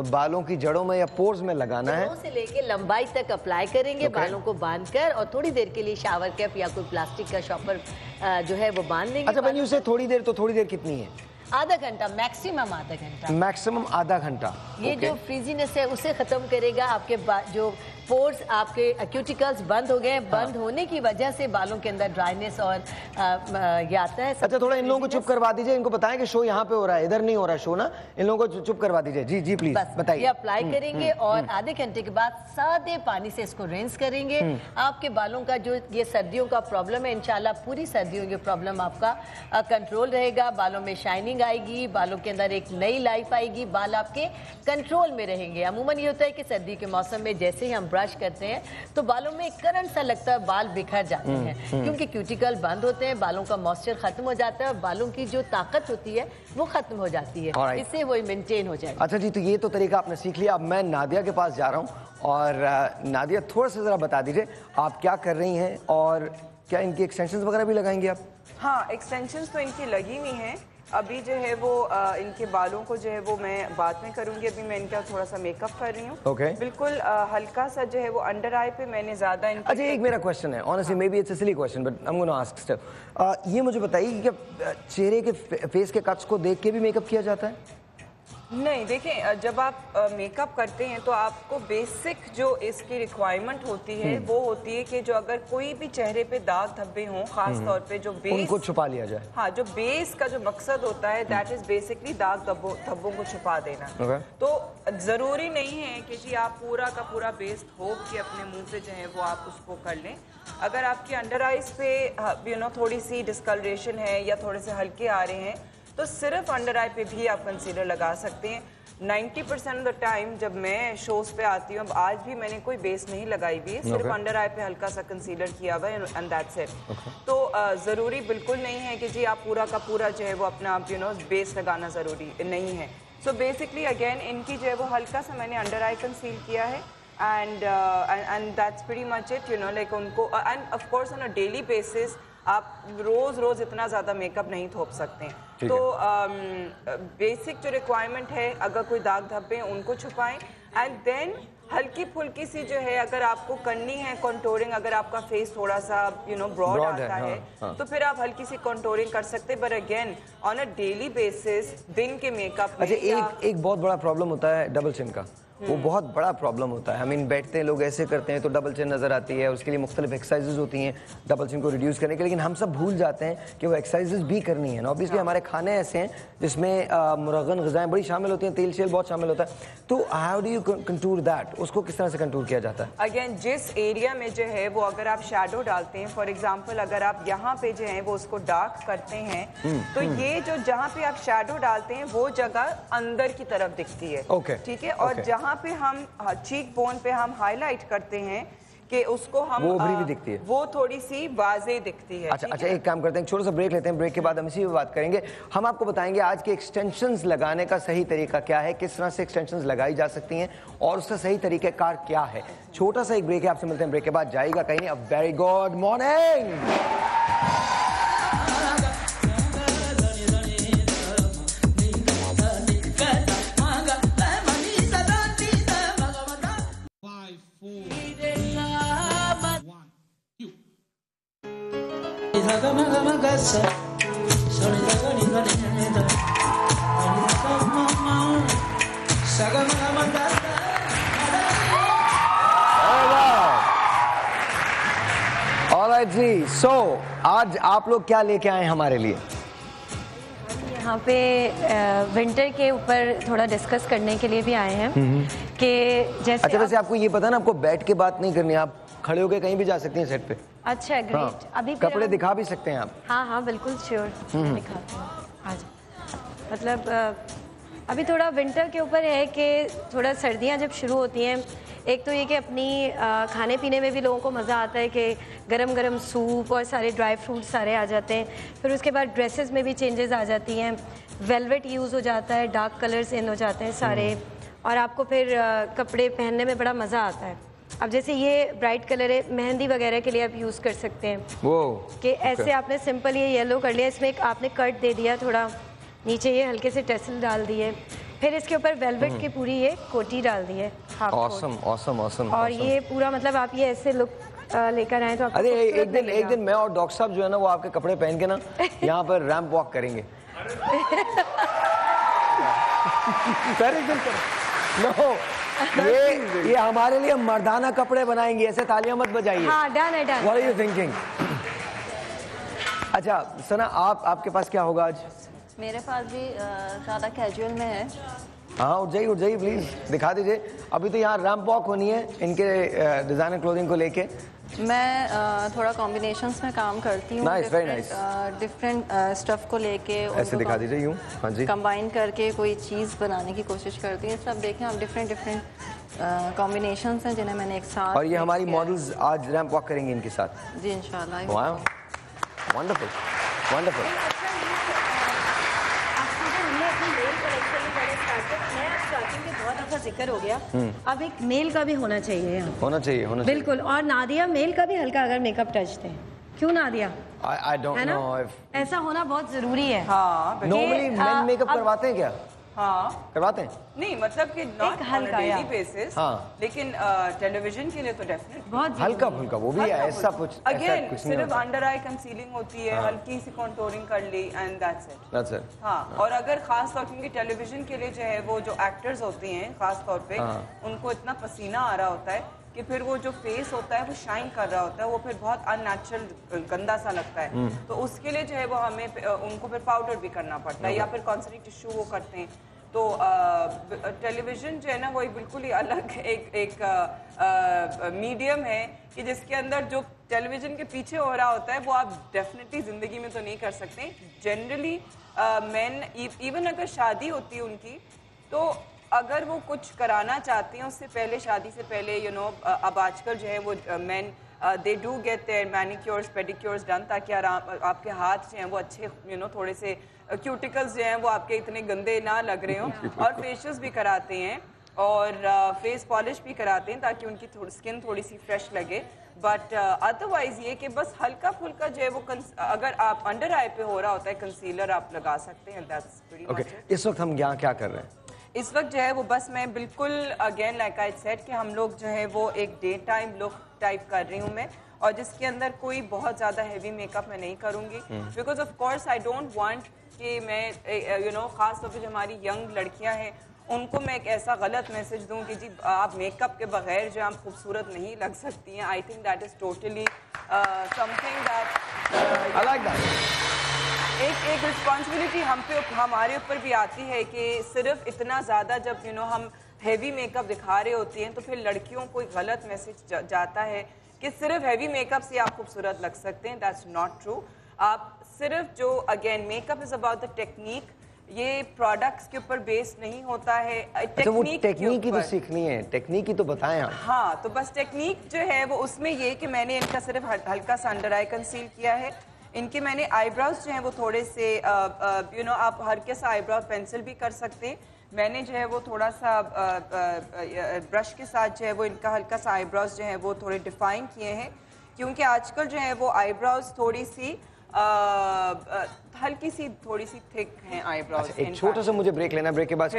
बालों की जड़ों में या पोर्स में लगाना है। जड़ों से लेके लंबाई तक अप्लाई करेंगे बालों को बांधकर और थोड़ी देर के लिए शावर कैप या कोई प्लास्टिक का शॉपर जो है वो बांध देंगे। अच्छा बनी, उसे थोड़ी देर, तो थोड़ी देर कितनी है? आधा घंटा, मैक्सिमम आधा घंटा। मैक्सिमम आधा घंटा। ये जो फ्रीजीनेस है उसे खत्म करेगा। आपके जो पोर्स, आपके क्यूटिकल्स बंद हो गए, बंद होने की वजह से बालों के अंदर ड्राइनेस और ये आता है। अच्छा, थोड़ा इन लोगों को चुप करवा दीजिए, इनको बताएं कि शो यहाँ पे हो रहा है, इधर नहीं हो रहा शो ना। इन लोगों को चुप करवा दीजिए। जी जी प्लीज बताइए। ये अप्लाई करेंगे और आधे घंटे के बाद सादे पानी से इसको रिंस करेंगे। आपके बालों का जो ये सर्दियों का प्रॉब्लम है, इंशाल्लाह पूरी सर्दियों की प्रॉब्लम आपका कंट्रोल रहेगा। बालों में शाइनिंग आएगी, बालों के अंदर एक नई लाइफ आएगी, बाल आपके कंट्रोल में रहेंगे। अमूमन ये होता है कि सर्दी के मौसम में जैसे ही हम ब्रश करते हैं तो बालों में एक करंट सा लगता है, बाल बिखर जाते हैं क्योंकि क्यूटिकल बंद होते हैं, बालों का मॉइस्चर खत्म हो जाता है और बालों की जो ताकत होती है वो खत्म हो जाती है। इससे वो मेंटेन हो जाए। अच्छा जी, तो ये तो तरीका आपने सीख लिया। अब मैं नादिया के पास जा रहा हूँ और नादिया थोड़ा सा जरा बता दीजिए आप क्या कर रही हैं और क्या इनकी एक्सटेंशंस वगैरह भी लगाएंगी आप? हाँ, एक्सटेंशंस तो इनकी लगी हुई हैं। अभी जो है वो इनके बालों को जो है वो मैं बाद में करूंगी। अभी मैं इनका थोड़ा सा मेकअप कर रही हूँ। Okay. बिल्कुल हल्का सा जो है वो अंडर आई पे मैंने ज्यादा इनकी। अच्छा, एक मेरा क्वेश्चन है, honestly may be it's a silly question but I am gonna ask still. ये मुझे बताइए कि क्या चेहरे के फेस के कट्स को देख के भी मेकअप किया जाता है? नहीं, देखें, जब आप मेकअप करते हैं तो आपको बेसिक जो इसकी रिक्वायरमेंट होती है वो होती है कि जो अगर कोई भी चेहरे पे दाग धब्बे हों, खास तौर पे जो बेस, उनको छुपा लिया जाए। हाँ, जो बेस का जो मकसद होता है दैट इज बेसिकली दाग धब्बों को छुपा देना। तो जरूरी नहीं है कि जी आप पूरा का पूरा बेस ठोक के अपने मुंह से जो है वो आप उसको कर लें। अगर आपके अंडर आइज पे थोड़ी सी डिस्कलरेशन है या थोड़े से हल्के आ रहे हैं तो सिर्फ अंडर आई पे भी आप कंसीलर लगा सकते हैं। 90% ऑफ द टाइम जब मैं शोज पे आती हूँ, अब आज भी मैंने कोई बेस नहीं लगाई हुई है, सिर्फ अंडर आई पे हल्का सा कंसीलर किया हुआ है एंड दैट्स इट। तो ज़रूरी बिल्कुल नहीं है कि जी आप पूरा का पूरा जो है वो अपना बेस लगाना ज़रूरी नहीं है। सो बेसिकली अगेन इनकी जो है वो हल्का सा मैंने अंडर आई कंसील किया है and that's pretty much it, like उनको। And of course on a daily basis आप रोज इतना ज़्यादा मेकअप नहीं थोप सकते हैं। तो बेसिक जो रिक्वायरमेंट है, अगर कोई दाग धब्बे हैं उनको छुपाएं एंड देन हल्की फुल्की सी जो है अगर आपको करनी है कंटूरिंग, अगर आपका फेस थोड़ा सा ब्रॉड आता है तो फिर आप हल्की सी कंटूरिंग कर सकते हैं। But again on a daily basis दिन के मेकअप में। अच्छा, एक बहुत बड़ा प्रॉब्लम होता है डबल चिन का। वो बहुत बड़ा प्रॉब्लम होता है। बैठते हैं लोग ऐसे करते हैं तो डबल चिन नज़र आती है, उसके लिए मुख्तलिफ एक्सरसाइजेज होती हैं डबल चिन को रिड्यूस करने के, लेकिन हम सब भूल जाते हैं कि वो एक्सरसाइजेज भी करनी है। ऑब्वियसली हमारे खाने ऐसे हैं जिसमें मुरगन ग़िज़ाएँ बड़ी शामिल होती हैं, तेल शेल बहुत शामिल होता है। तो how do you contour that? उसको किस तरह से कंटूर किया जाता है? अगेन जिस एरिया में जो है वो अगर आप शेडो डालते हैं, फॉर एग्जाम्पल अगर आप यहाँ पे जो है वो उसको डार्क करते हैं तो ये जो जहाँ पे आप शेडो डालते हैं वो जगह अंदर की तरफ दिखती है। ठीक है। और जहाँ पे हम चीक बोन पे हम हाईलाइट करते हैं कि उसको हम वो उभरी भी दिखती है, वो थोड़ी सी वाज़ेह दिखती है। अच्छा, एक काम करते हैं, छोटा सा ब्रेक लेते हैं। ब्रेक के बाद हम इसी पे बात करेंगे। हम आपको बताएंगे आज के एक्सटेंशंस लगाने का सही तरीका क्या है, किस तरह से एक्सटेंशंस लगाई जा सकती हैं और उसका सही तरीक़ाकार क्या है। छोटा सा एक ब्रेक है, आपसे मिलते हैं ब्रेक के बाद। जाएगा कहीं नहीं। A very good morning. Alright जी, सो आज आप लोग क्या लेके आए हमारे लिए? यहाँ पे विंटर के ऊपर थोड़ा डिस्कस करने के लिए भी आए हैं कि जैसे अच्छा, वैसे आपको ये पता ना, आपको बैठ के बात नहीं करनी, आप खड़े होके कहीं भी जा सकती हैं सेट पे। अच्छा, ग्रेट। हाँ, अभी कपड़े दिखा भी सकते हैं आप। हाँ हाँ बिल्कुल श्योर, दिखाते हैं आज। मतलब अभी थोड़ा विंटर के ऊपर है कि थोड़ा सर्दियाँ जब शुरू होती हैं, एक तो ये कि अपनी खाने पीने में भी लोगों को मज़ा आता है कि गरम गरम सूप और सारे ड्राई फ्रूट्स सारे आ जाते हैं। फिर उसके बाद ड्रेसेस में भी चेंजेस आ जाती हैं, वेलवेट यूज़ हो जाता है, डार्क कलर्स इन हो जाते हैं सारे, और आपको फिर कपड़े पहनने में बड़ा मज़ा आता है। अब जैसे ये ब्राइट कलर है, मेहंदी वगैरह के लिए आप यूज़ कर सकते हैं वो कि ऐसे आपने सिंपल ये येलो कर लिया, इसमें एक आपने कट दे दिया, थोड़ा नीचे ये हल्के से टेसल डाल दिए, फिर इसके ऊपर वेलवेट की पूरी ये कोटी डाल दी है, half coat. Awesome awesome awesome. और ये पूरा मतलब आप ये ऐसे लुक लेकर आए तो आपको अरे खूबसूरत एक लगेगा। दिन मैं और डॉक्टर साहब जो है ना, वो आपके कपड़े पहन के ना यहाँ पर रैंप वॉक करेंगे। सर एक दिन नो, ये हमारे लिए मर्दाना कपड़े बनाएंगे, ऐसे तालियां मत बजाइए। हाँ डन है, done. What are you thinking? अच्छा सना, आपके पास क्या होगा आज? मेरे पास भी ज़्यादा कैजुअल में है। हाँ उठ जाइए प्लीज, दिखा दीजिए। अभी तो यहाँ रैंप वॉक होनी है इनके डिजाइनर क्लोथिंग को लेके। मैं थोड़ा कॉम्बिनेशंस में काम करती हूँ, डिफरेंट स्टफ को लेके ऐसे दिखा दीजिए यूँ। हाँ जी, कंबाइन करके कोई चीज़ बनाने की कोशिश करती हूँ। सब देखें आप, डिफरेंट कॉम्बिनेशंस हैं जिन्हें मैंने एक साथ। और ये हमारी मॉडल्स आज रैंप वॉक करेंगे इनके साथ जी इंशाल्लाह। वाह, वंडरफुल वंडरफुल। जिक्र हो गया, अब एक मेल का भी होना चाहिए यहाँ। होना चाहिए बिल्कुल। और नादिया मेल का भी हल्का अगर मेकअप टच थे, क्यों Nadia? I don't know if ऐसा होना बहुत जरूरी है। हाँ, नॉर्मली मेन मेकअप करवाते हैं क्या? हाँ करवाते हैं। नहीं, मतलब कि not on a daily basis, लेकिन टेलीविजन के लिए तो डेफिनेटली बहुत हल्का फुल्का, वो भी है ऐसा कुछ। अगेन सिर्फ अंडर आई कंसीलिंग होती है, हल्की सी कॉन्टोरिंग कर ली एंड दैट्स इट। हाँ, और अगर खास तौर क्योंकि टेलीविजन के लिए जो है वो जो एक्टर्स होते हैं खास तौर पे, उनको इतना पसीना आ रहा होता है कि फिर वो जो फेस होता है वो शाइन कर रहा होता है, वो फिर बहुत अननेचुरल गंदा सा लगता है। तो उसके लिए जो है वो हमें उनको फिर पाउडर भी करना पड़ता है या फिर कॉन्सनट्रेट टिश्यू वो करते हैं। तो टेलीविजन जो है ना वो एक बिल्कुल ही अलग एक मीडियम है कि जिसके अंदर जो टेलीविजन के पीछे हो रहा होता है वो आप डेफिनेटली ज़िंदगी में तो नहीं कर सकते। जनरली मैन इवन अगर शादी होती है उनकी, तो अगर वो कुछ कराना चाहती हैं उससे पहले, शादी से पहले, यू नो, अब आजकल जो है वो men they do get their manicures pedicures done, ताकि आपके हाथ जो हैं वो अच्छे, यू नो, थोड़े से क्यूटिकल्स जो हैं वो आपके इतने गंदे ना लग रहे हों, और फेशियल्स भी कराते हैं और फेस पॉलिश भी कराते हैं ताकि उनकी स्किन थोड़ी सी फ्रेश लगे। बट अदरवाइज ये कि बस हल्का फुल्का जो है वो अगर आप अंडर आई पे हो रहा होता है कंसीलर आप लगा सकते हैं। That's pretty much it. इस वक्त हम यहाँ क्या कर रहे हैं? इस वक्त जो है वो बस मैं बिल्कुल अगेन लाइक आई सेड कि हम लोग जो है वो एक डे टाइम लुक टाइप कर रही हूँ मैं, और जिसके अंदर कोई बहुत ज़्यादा हैवी मेकअप मैं नहीं करूँगी, because of course I don't want कि मैं यू नो ख़ास तौर पे जो हमारी यंग लड़कियाँ हैं उनको मैं एक ऐसा गलत मैसेज दूं कि जी आप मेकअप के बगैर जो आप खूबसूरत नहीं लग सकती हैं। I think that is totally something that I like that. एक रिस्पॉन्सिबिलिटी हमारे ऊपर भी आती है कि सिर्फ इतना ज़्यादा जब यू नो हम हैवी मेकअप दिखा रहे होते हैं तो फिर लड़कियों को एक गलत मैसेज जाता है कि सिर्फ हैवी मेकअप से आप खूबसूरत लग सकते हैं। That's not true. आप सिर्फ जो again makeup is about the technique, ये प्रोडक्ट्स के ऊपर बेस नहीं होता है। अच्छा, वो टेक्निक ही तो सीखनी है, टेक्निक ही तो बताएं आप। हाँ, तो बस टेक्निक जो है वो उसमें ये कि मैंने इनका सिर्फ हल्का सा अंडर आई कंसील किया है। इनके मैंने आईब्राउज जो हैं वो थोड़े से यू नो आप हल्के सा आईब्राउ पेंसिल भी कर सकते हैं। मैंने जो है वो थोड़ा सा ब्रश के साथ जो है वो इनका हल्का सा आईब्राउज जो है वो थोड़े डिफाइन किए हैं, क्योंकि आजकल जो है वो आईब्राउज थोड़ी सी हल्की सी थोड़ी सी थिक हैं आईब्राउज। एक छोटा सा मुझे ब्रेक लेना, ब्रेक के बाद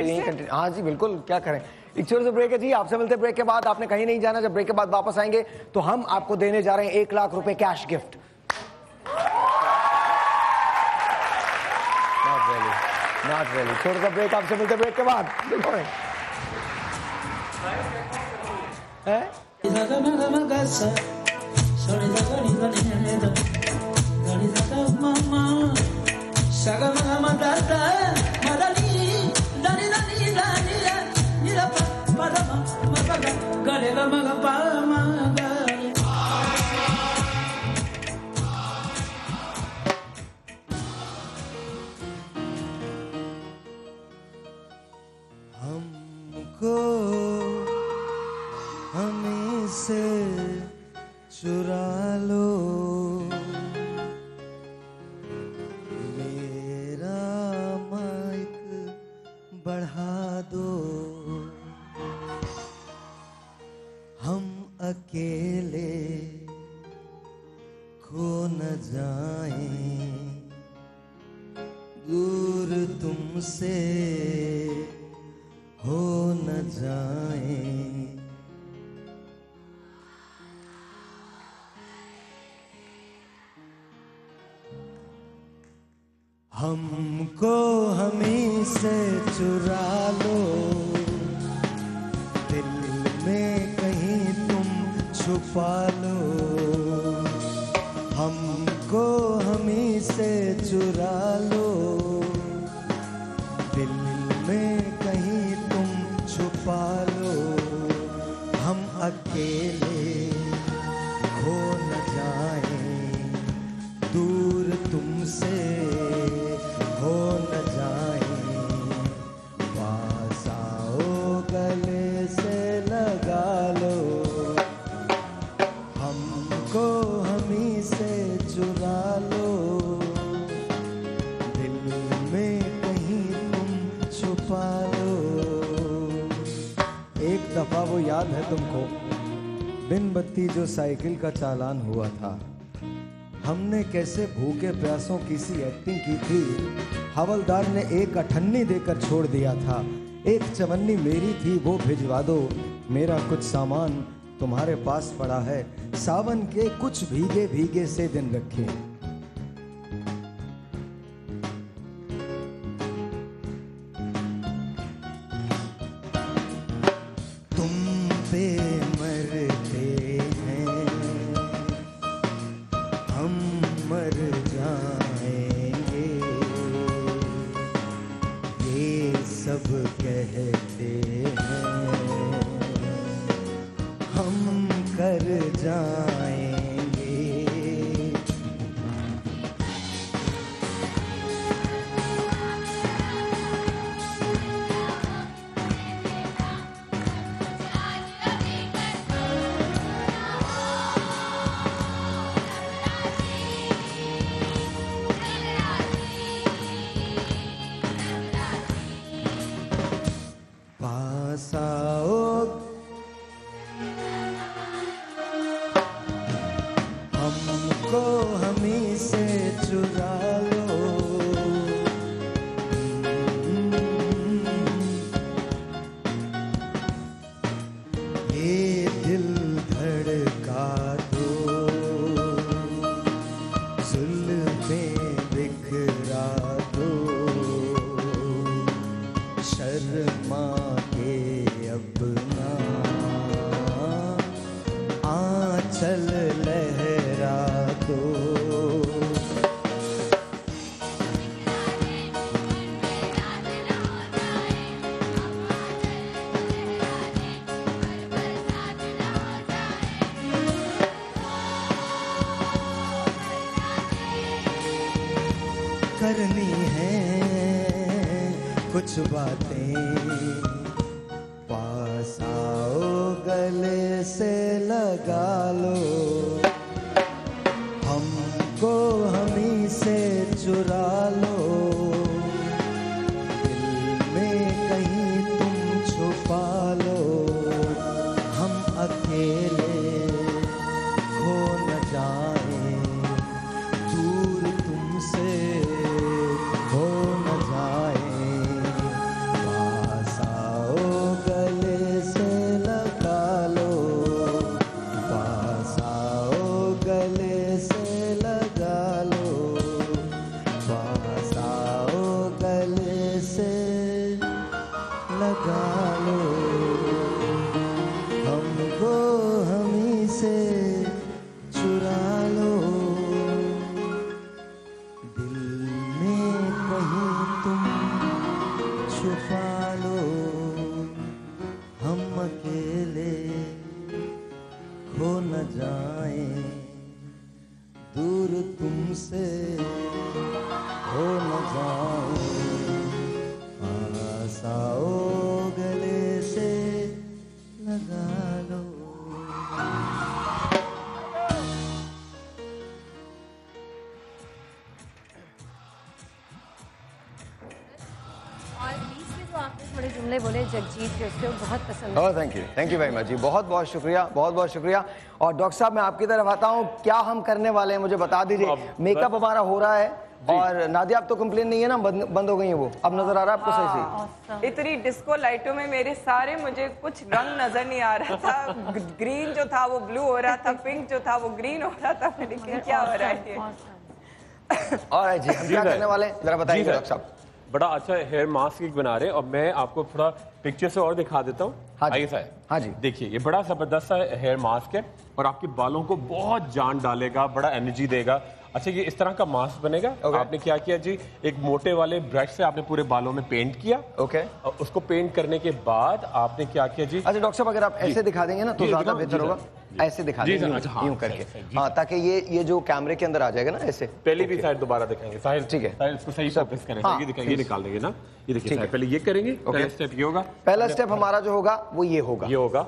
हाँ जी बिल्कुल, क्या करें, एक छोटा सा ब्रेक है जी। आपसे मिलते हैं ब्रेक के बाद, आपने कहीं नहीं जाना। जब ब्रेक के बाद वापस आएंगे तो हम आपको देने जा रहे हैं 1 लाख रुपए कैश गिफ्ट। Not really. छोटा सा ब्रेक, आपसे मिलते ब्रेक के बाद। हमको हमें से चुरा लो, मेरा माइक बढ़ा दो, हम अकेले खो न जाएं, दूर तुमसे हो न जाएं। हमको हमें से चुरा लो, दिल में कहीं तुम छुपा लो, हमको हमें से चुरा लो, दिल में कहीं तुम छुपा लो, हम अकेले खो न जाएं, दूर तुमसे हो न जाएं, पास आओ गले से लगा लो, हमको हमी से चुरा लो, दिल में कहीं तुम छुपा लो। एक दफा वो याद है तुमको, बिन बत्ती जो साइकिल का चालान हुआ था, हमने कैसे भूखे प्यासों की सी एक्टिंग की थी, हवलदार ने एक अठन्नी देकर छोड़ दिया था, एक चवन्नी मेरी थी वो भिजवा दो, मेरा कुछ सामान तुम्हारे पास पड़ा है, सावन के कुछ भीगे भीगे से दिन रखे। तुम पे मरते हैं, हम मर जाएंगे, ये सब कहते हैं, हम कर जाएंगे। पास आओ, हमको हमी से चुरा लो, ये दिल धड़का दो, जुल्फें बिखरा दो, शर्मा के अपना आंचल लहरा दो। करनी है कुछ बातें, पास आओ गले से लगा लो, हमको हमी से चुरा लो, दिल में कहीं तुम छुपा लो, हम अकेले खो न जाएं, दूर तुमसे हो न जाएं, पास दूर तुमसे हो न जाऊं, पास आओ गले से लगा लो। थोड़े जुमले बोले जगजीत के, उसके बहुत पसंद है। Oh thank you very much जी, बहुत बहुत शुक्रिया, बहुत बहुत शुक्रिया। और डॉक्टर साहब मैं आपकी तरफ आता हूँ, क्या हम करने वाले हैं मुझे बता दीजिए। मेकअप हमारा हो रहा है और नादिया अब तो कंप्लेन नहीं है ना, बंद हो गई है वो, अब नजर आ रहा है आपको सही से? इतनी डिस्को लाइटों में मेरे सारे मुझे कुछ रंग नजर नहीं आ रहा था। ग्रीन जो था वो ब्लू हो रहा था, पिंक जो था वो ग्रीन हो रहा था। लेकिन क्या हो रहा है और जी हम क्या करने वाले हैं जरा बताइए डॉक्टर साहब। बड़ा अच्छा हेयर मास्क एक बना रहे हैं और मैं आपको थोड़ा पिक्चर से और दिखा देता हूँ। आइए साहब, हाँ जी देखिए ये बड़ा जबरदस्त सा हेयर मास्क है और आपके बालों को बहुत जान डालेगा, बड़ा एनर्जी देगा। अच्छा ये इस तरह का मास्क बनेगा। आपने क्या किया जी, एक मोटे वाले ब्रश से आपने पूरे बालों में पेंट किया। ओके। और उसको पेंट करने के बाद आपने क्या किया जी। अच्छा डॉक्टर साहब अगर आप ऐसे दिखा देंगे ना तो ज्यादा बेहतर होगा, ऐसे दिखा देंगे यूं करके, हाँ, ताकि ये जो कैमरे के अंदर आ जाएगा ना ऐसे। पहले भी साइड दोबारा दिखाएंगे साहिल, ठीक है साहिल, इसको सही फोकस करें। ये दिखाएंगे, ये निकाल देंगे ना, ये देखिए साहिल, पहले ये करेंगे। पहला स्टेप ये होगा, पहला स्टेप हमारा जो होगा वो ये होगा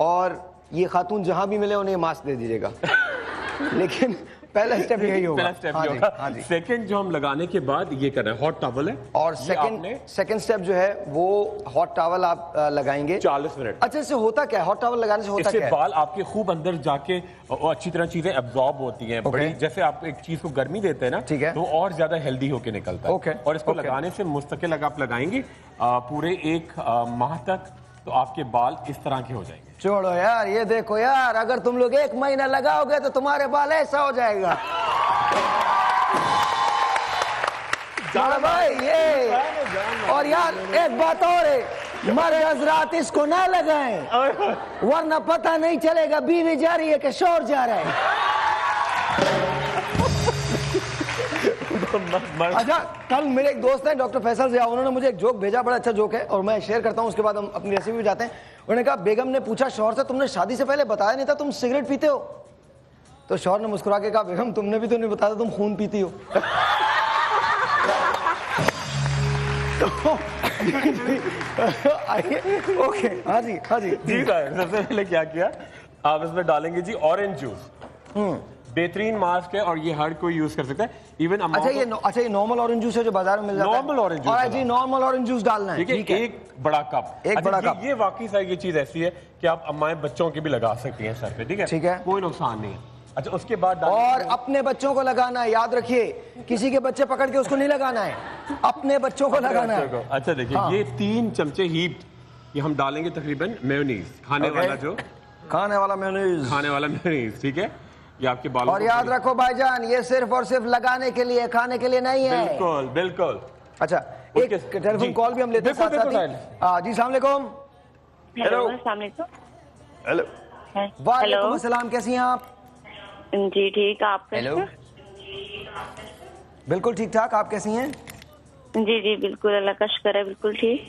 और ये खातून जहां भी मिले उन्हें मास्क दे दीजिएगा। लेकिन पहला स्टेप यही होगा। पहला स्टेप ये होगा। सेकंड जो हम लगाने के बाद ये करना है, हॉट टॉवल है और सेकंड स्टेप जो है वो हॉट टॉवल आप लगाएंगे 40 मिनट। अच्छा इससे होता क्या है, हॉट टॉवल लगाने से होता क्या है? बाल आपके खूब अंदर जाके अच्छी तरह चीजें एब्जॉर्ब होती हैं। बड़ी जैसे आप एक चीज को गर्मी देते हैं ना, ठीक है, तो और ज्यादा हेल्दी होके निकलता है। और इसको लगाने से मुस्तकिल अगर आप लगाएंगे पूरे 1 माह तक, तो आपके बाल इस तरह के हो जाएंगे। छोड़ो यार, ये देखो यार, अगर तुम लोग 1 महीना लगाओगे तो तुम्हारे बाल ऐसा हो जाएगा। भाई ये और यार एक बात और है, मर्द हजरात इसको ना लगाएं वरना पता नहीं चलेगा बीवी जा रही है कि शोर जा रहा है। अच्छा कल मेरे एक दोस्त हैं डॉक्टर फैसल ज़िया, उन्होंने मुझे एक जोक भेजा, बड़ा अच्छा जोक है और मैं शेयर करता हूं, उसके बाद हम अपनी रेसिपी भी जाते हैं। उन्होंने कहा बेगम ने पूछा शौहर से, तुमने शादी से पहले बताया नहीं था तुम सिगरेट पीते हो? तो शौहर ने मुस्कुरा के कहा बेगम तुमने भी तो नहीं बताया तुम खून पीती हो। ओके हाँ जी जी सबसे पहले क्या किया, आप इसमें डालेंगे जी ऑरेंज जूस। बेहतरीन मास्क है और ये हर कोई यूज कर सकता है, इवन अच्छा ये नॉर्मल ऑरेंज जूस है जो बाजार में मिल जाता है। नॉर्मल ऑरेंज जूस, और जी नॉर्मल ऑरेंज जूस डालना है, ठीक है, एक बड़ा कप, एक बड़ा कप। ये वाकई सारी ये चीज ऐसी है कि आप अम्माएं बच्चों के भी लगा सकती हैं सर पे, ठीक है, कोई नुकसान नहीं है। अच्छा उसके बाद और अपने बच्चों को लगाना है, याद रखिए, किसी के बच्चे पकड़ के उसको नहीं लगाना है, अपने बच्चों को लगाना है। अच्छा देखिए ये 3 चमचे हीप ये हम डालेंगे तकरीबन मेयोनीज, खाने वाला मेयोनीज, ठीक है, ये आपके बालों और याद रखो भाईजान ये सिर्फ और सिर्फ लगाने के लिए, खाने के लिए नहीं है। बिल्कुल बिल्कुल। अच्छा एक टेलीफोन कॉल भी हम लेते हैं साथ जी। अस्सलाम वालेकुम। हेलो अस्सलाम वालेकुम। हेलो वालेकुम अस्सलाम, कैसी हैं आप? जी ठीक, आप कैसे? हेलो बिल्कुल ठीक ठाक, आप कैसी हैं? जी जी बिल्कुल, अल्लाह का शुक्र है, बिल्कुल ठीक।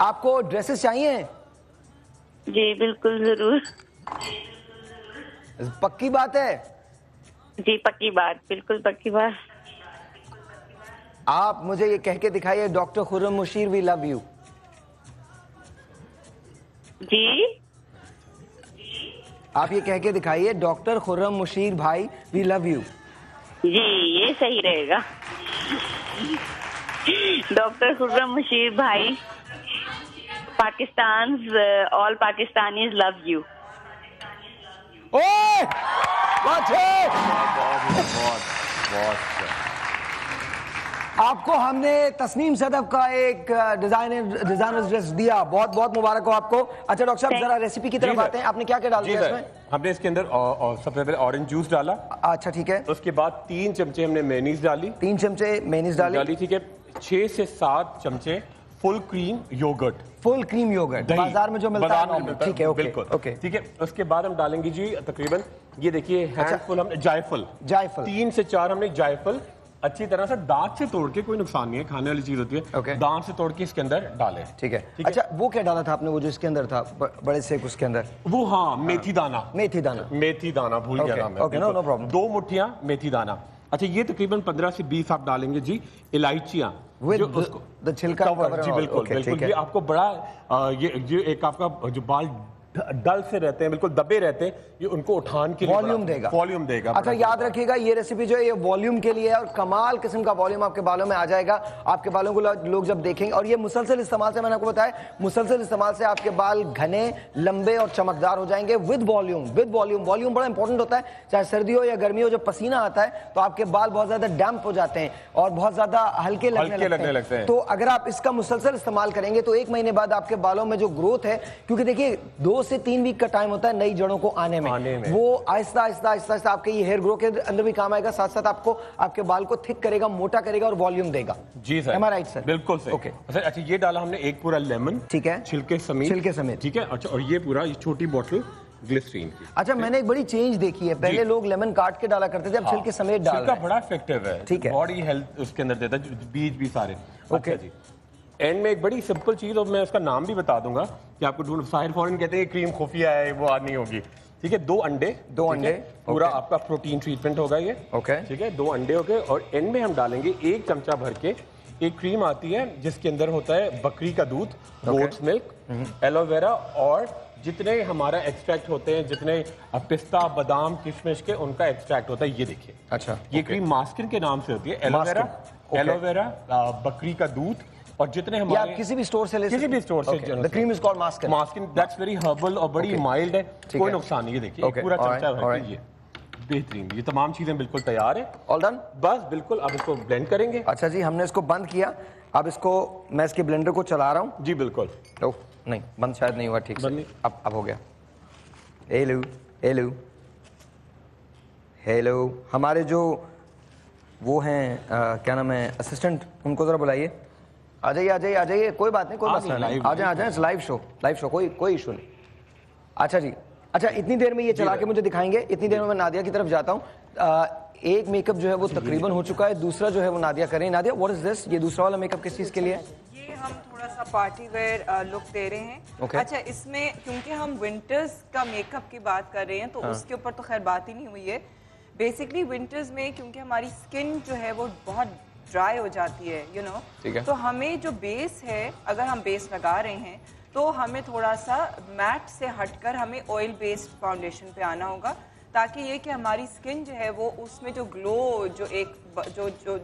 आपको ड्रेसेस चाहिए? जी बिल्कुल जरूर। पक्की बात है? जी पक्की बात, बिल्कुल पक्की बात। आप मुझे ये कह के दिखाइए doctor Khurram Mushir we love you. जी आप ये कह के दिखाइए डॉक्टर खुर्रम मुशीर भाई वी लव यू। जी ये सही रहेगा। डॉक्टर खुर्रम मुशीर भाई, Pakistan, all Pakistanis love you. ओए आपको हमने तस्नीम सदफ का एक डिजाइनर ड्रेस दिया, बहुत बहुत मुबारक हो आपको। अच्छा डॉक्टर साहब जरा रेसिपी की तरफ आते हैं, आपने क्या क्या डाल दिया इसमें? हमने इसके अंदर सबसे पहले ऑरेंज जूस डाला। अच्छा ठीक है। उसके बाद 3 चमचे हमने मेयोनीज डाली। 3 चमचे मेयोनीज डाली, ठीक है। 6 से 7 चमचे फुल क्रीम योगर्ट, बाजार में जो मिलता है, ठीक है, ओके ठीक है। उसके बाद हम डालेंगे जी तकरीबन ये देखिए हैंडफुल हमने जायफल 3 से 4 हमने जायफल अच्छी तरह से दांत से तोड़ के, कोई नुकसान नहीं है, खाने वाली चीज होती है, दांत से तोड़ के इसके अंदर डालें। ठीक है। अच्छा, वो क्या डाला था आपने, वो जो इसके अंदर था बड़े सेक उसके अंदर? वो हाँ, मेथी दाना। मेथी दाना, मेथी दाना भूल गया नाम है। Okay, no problem. 2 मुट्ठियां मेथी दाना। अच्छा, ये तकरीबन 15 से 20 आप डालेंगे जी। इलायचियां जो उसको छिलका जी, बिल्कुल बिल्कुल। ये आपको बड़ा ये एक आपका जो बाल डल से रहते हैं, बिल्कुल दबे रहते हैं, ये उनको उठान के लिए वॉल्यूम देगा। वॉल्यूम देगा। अच्छा, याद रखिएगा ये रेसिपी जो है ये वॉल्यूम के लिए है और कमाल किस्म का वॉल्यूम आपके बालों में आ जाएगा। आपके बालों को लोग जब देखेंगे, और ये मुसलसल इस्तेमाल से, मैंने आपको बताया, मुसलसल इस्तेमाल से आपके बाल घने, लंबे और चमकदार हो जाएंगे with volume. With volume, volume बड़ा इंपॉर्टेंट होता है, चाहे सर्दी हो या गर्मी हो। जब पसीना आता है तो आपके बाल बहुत ज्यादा डैम्प हो जाते हैं और बहुत ज्यादा हल्के लगने लगते हैं। तो अगर आप इसका मुसलसल इस्तेमाल करेंगे तो 1 महीने बाद आपके बालों में जो ग्रोथ है, क्योंकि देखिए 2 से 3 वीक का टाइम होता है नई जड़ों को आने में, वो आहिस्ता आहिस्ता आपके ये हेयर ग्रो के अंदर भी काम आएगा, साथ साथ आपको आपके बाल को थिक करेगा, मोटा करेगा और वॉल्यूम देगा। जी सर, एम आई राइट सर? बिल्कुल सर। ओके। अच्छा, ये डाला हमने एक पूरा लेमन, ठीक है, छिलके समेत, ठीक है। अच्छा, और ये पूरा ये छोटी बोतल ग्लिसरीन की। अच्छा, मैंने एक बड़ी चेंज देखी है, पहले लोग लेमन काट के डाला करते थे, अब छिलके समेत डाल रहे हैं। बड़ा इफेक्टिव है, ठीक है, बॉडी हेल्थ उसके अंदर देता है, बीज भी सारे। Okay ji. एंड में एक बड़ी सिंपल चीज, और मैं उसका नाम भी बता दूंगा कि आपको ढूंढ, साहिर फौरन कहते हैं क्रीम खुफिया है, वो आज नहीं होगी, ठीक है। 2 अंडे पूरा आपका प्रोटीन ट्रीटमेंट होगा ये, ओके, ठीक है। 2 अंडे हो गए, और एंड में हम डालेंगे 1 चमचा भर के एक क्रीम आती है जिसके अंदर होता है बकरी का दूध, गोट्स मिल्क, एलोवेरा, और जितने हमारा एक्सट्रैक्ट होते हैं, जितने पिस्ता, बादाम, किशमिश के, उनका एक्सट्रैक्ट होता है। ये देखिए, अच्छा, ये क्रीम मास्किन के नाम से होती है। एलोवेरा, बकरी का दूध, और जितने हमारे आप किसी भी स्टोर से ले सकते हैं, किसी भी स्टोर से। The cream is called Maskin. Maskin, that's very herbal और बड़ी माइल्ड है, कोई नुकसान नहीं है। देखिए पूरा चमचा भर के, ये बेहतरीन, ये तमाम चीजें बिल्कुल तैयार है। ऑल डन, बस बिल्कुल। अब इसको ब्लेंड करेंगे। अच्छा जी, हमने इसको बंद किया, अब इसको मैं इसके ब्लेंडर को चला रहा हूँ। जी बिल्कुल। ओह नहीं, बंद शायद नहीं हुआ ठीक से। अब हो गया। हेलो हेलो हेलो, हमारे जो वो हैं क्या नाम है, असिस्टेंट, उनको जरा बुलाइए। आ जाइए आ जाइए आ जाइए, कोई बात नहीं, कोई मसला नहीं, आ जाए आ जाए, लाइव शो, कोई इशू नहीं। अच्छा जी, अच्छा, इतनी देर में ये चला के मुझे दिखाएंगे, इतनी देर में मैं नादिया की तरफ जाता हूँ। एक मेकअप जो है वो तकरीबन हो चुका है, दूसरा जो है वो नादिया करें। Nadia, what is this? ये दूसरा वाला मेकअप किस चीज के लिए है? ये हम थोड़ा सा पार्टी वेयर लुक दे रहे हैं। अच्छा, इसमें क्योंकि हम विंटर्स का मेकअप की बात कर रहे हैं तो उसके ऊपर तो खैर बात ही नहीं हुई है। बेसिकली विंटर्स में क्योंकि हमारी स्किन जो है वो बहुत ड्राई हो जाती है, यू नो, तो हमें जो बेस है, अगर हम बेस लगा रहे हैं तो हमें थोड़ा सा मैट से हटकर हमें ऑयल बेस्ड फाउंडेशन पे आना होगा, ताकि ये कि हमारी स्किन जो है वो उसमें जो ग्लो, जो एक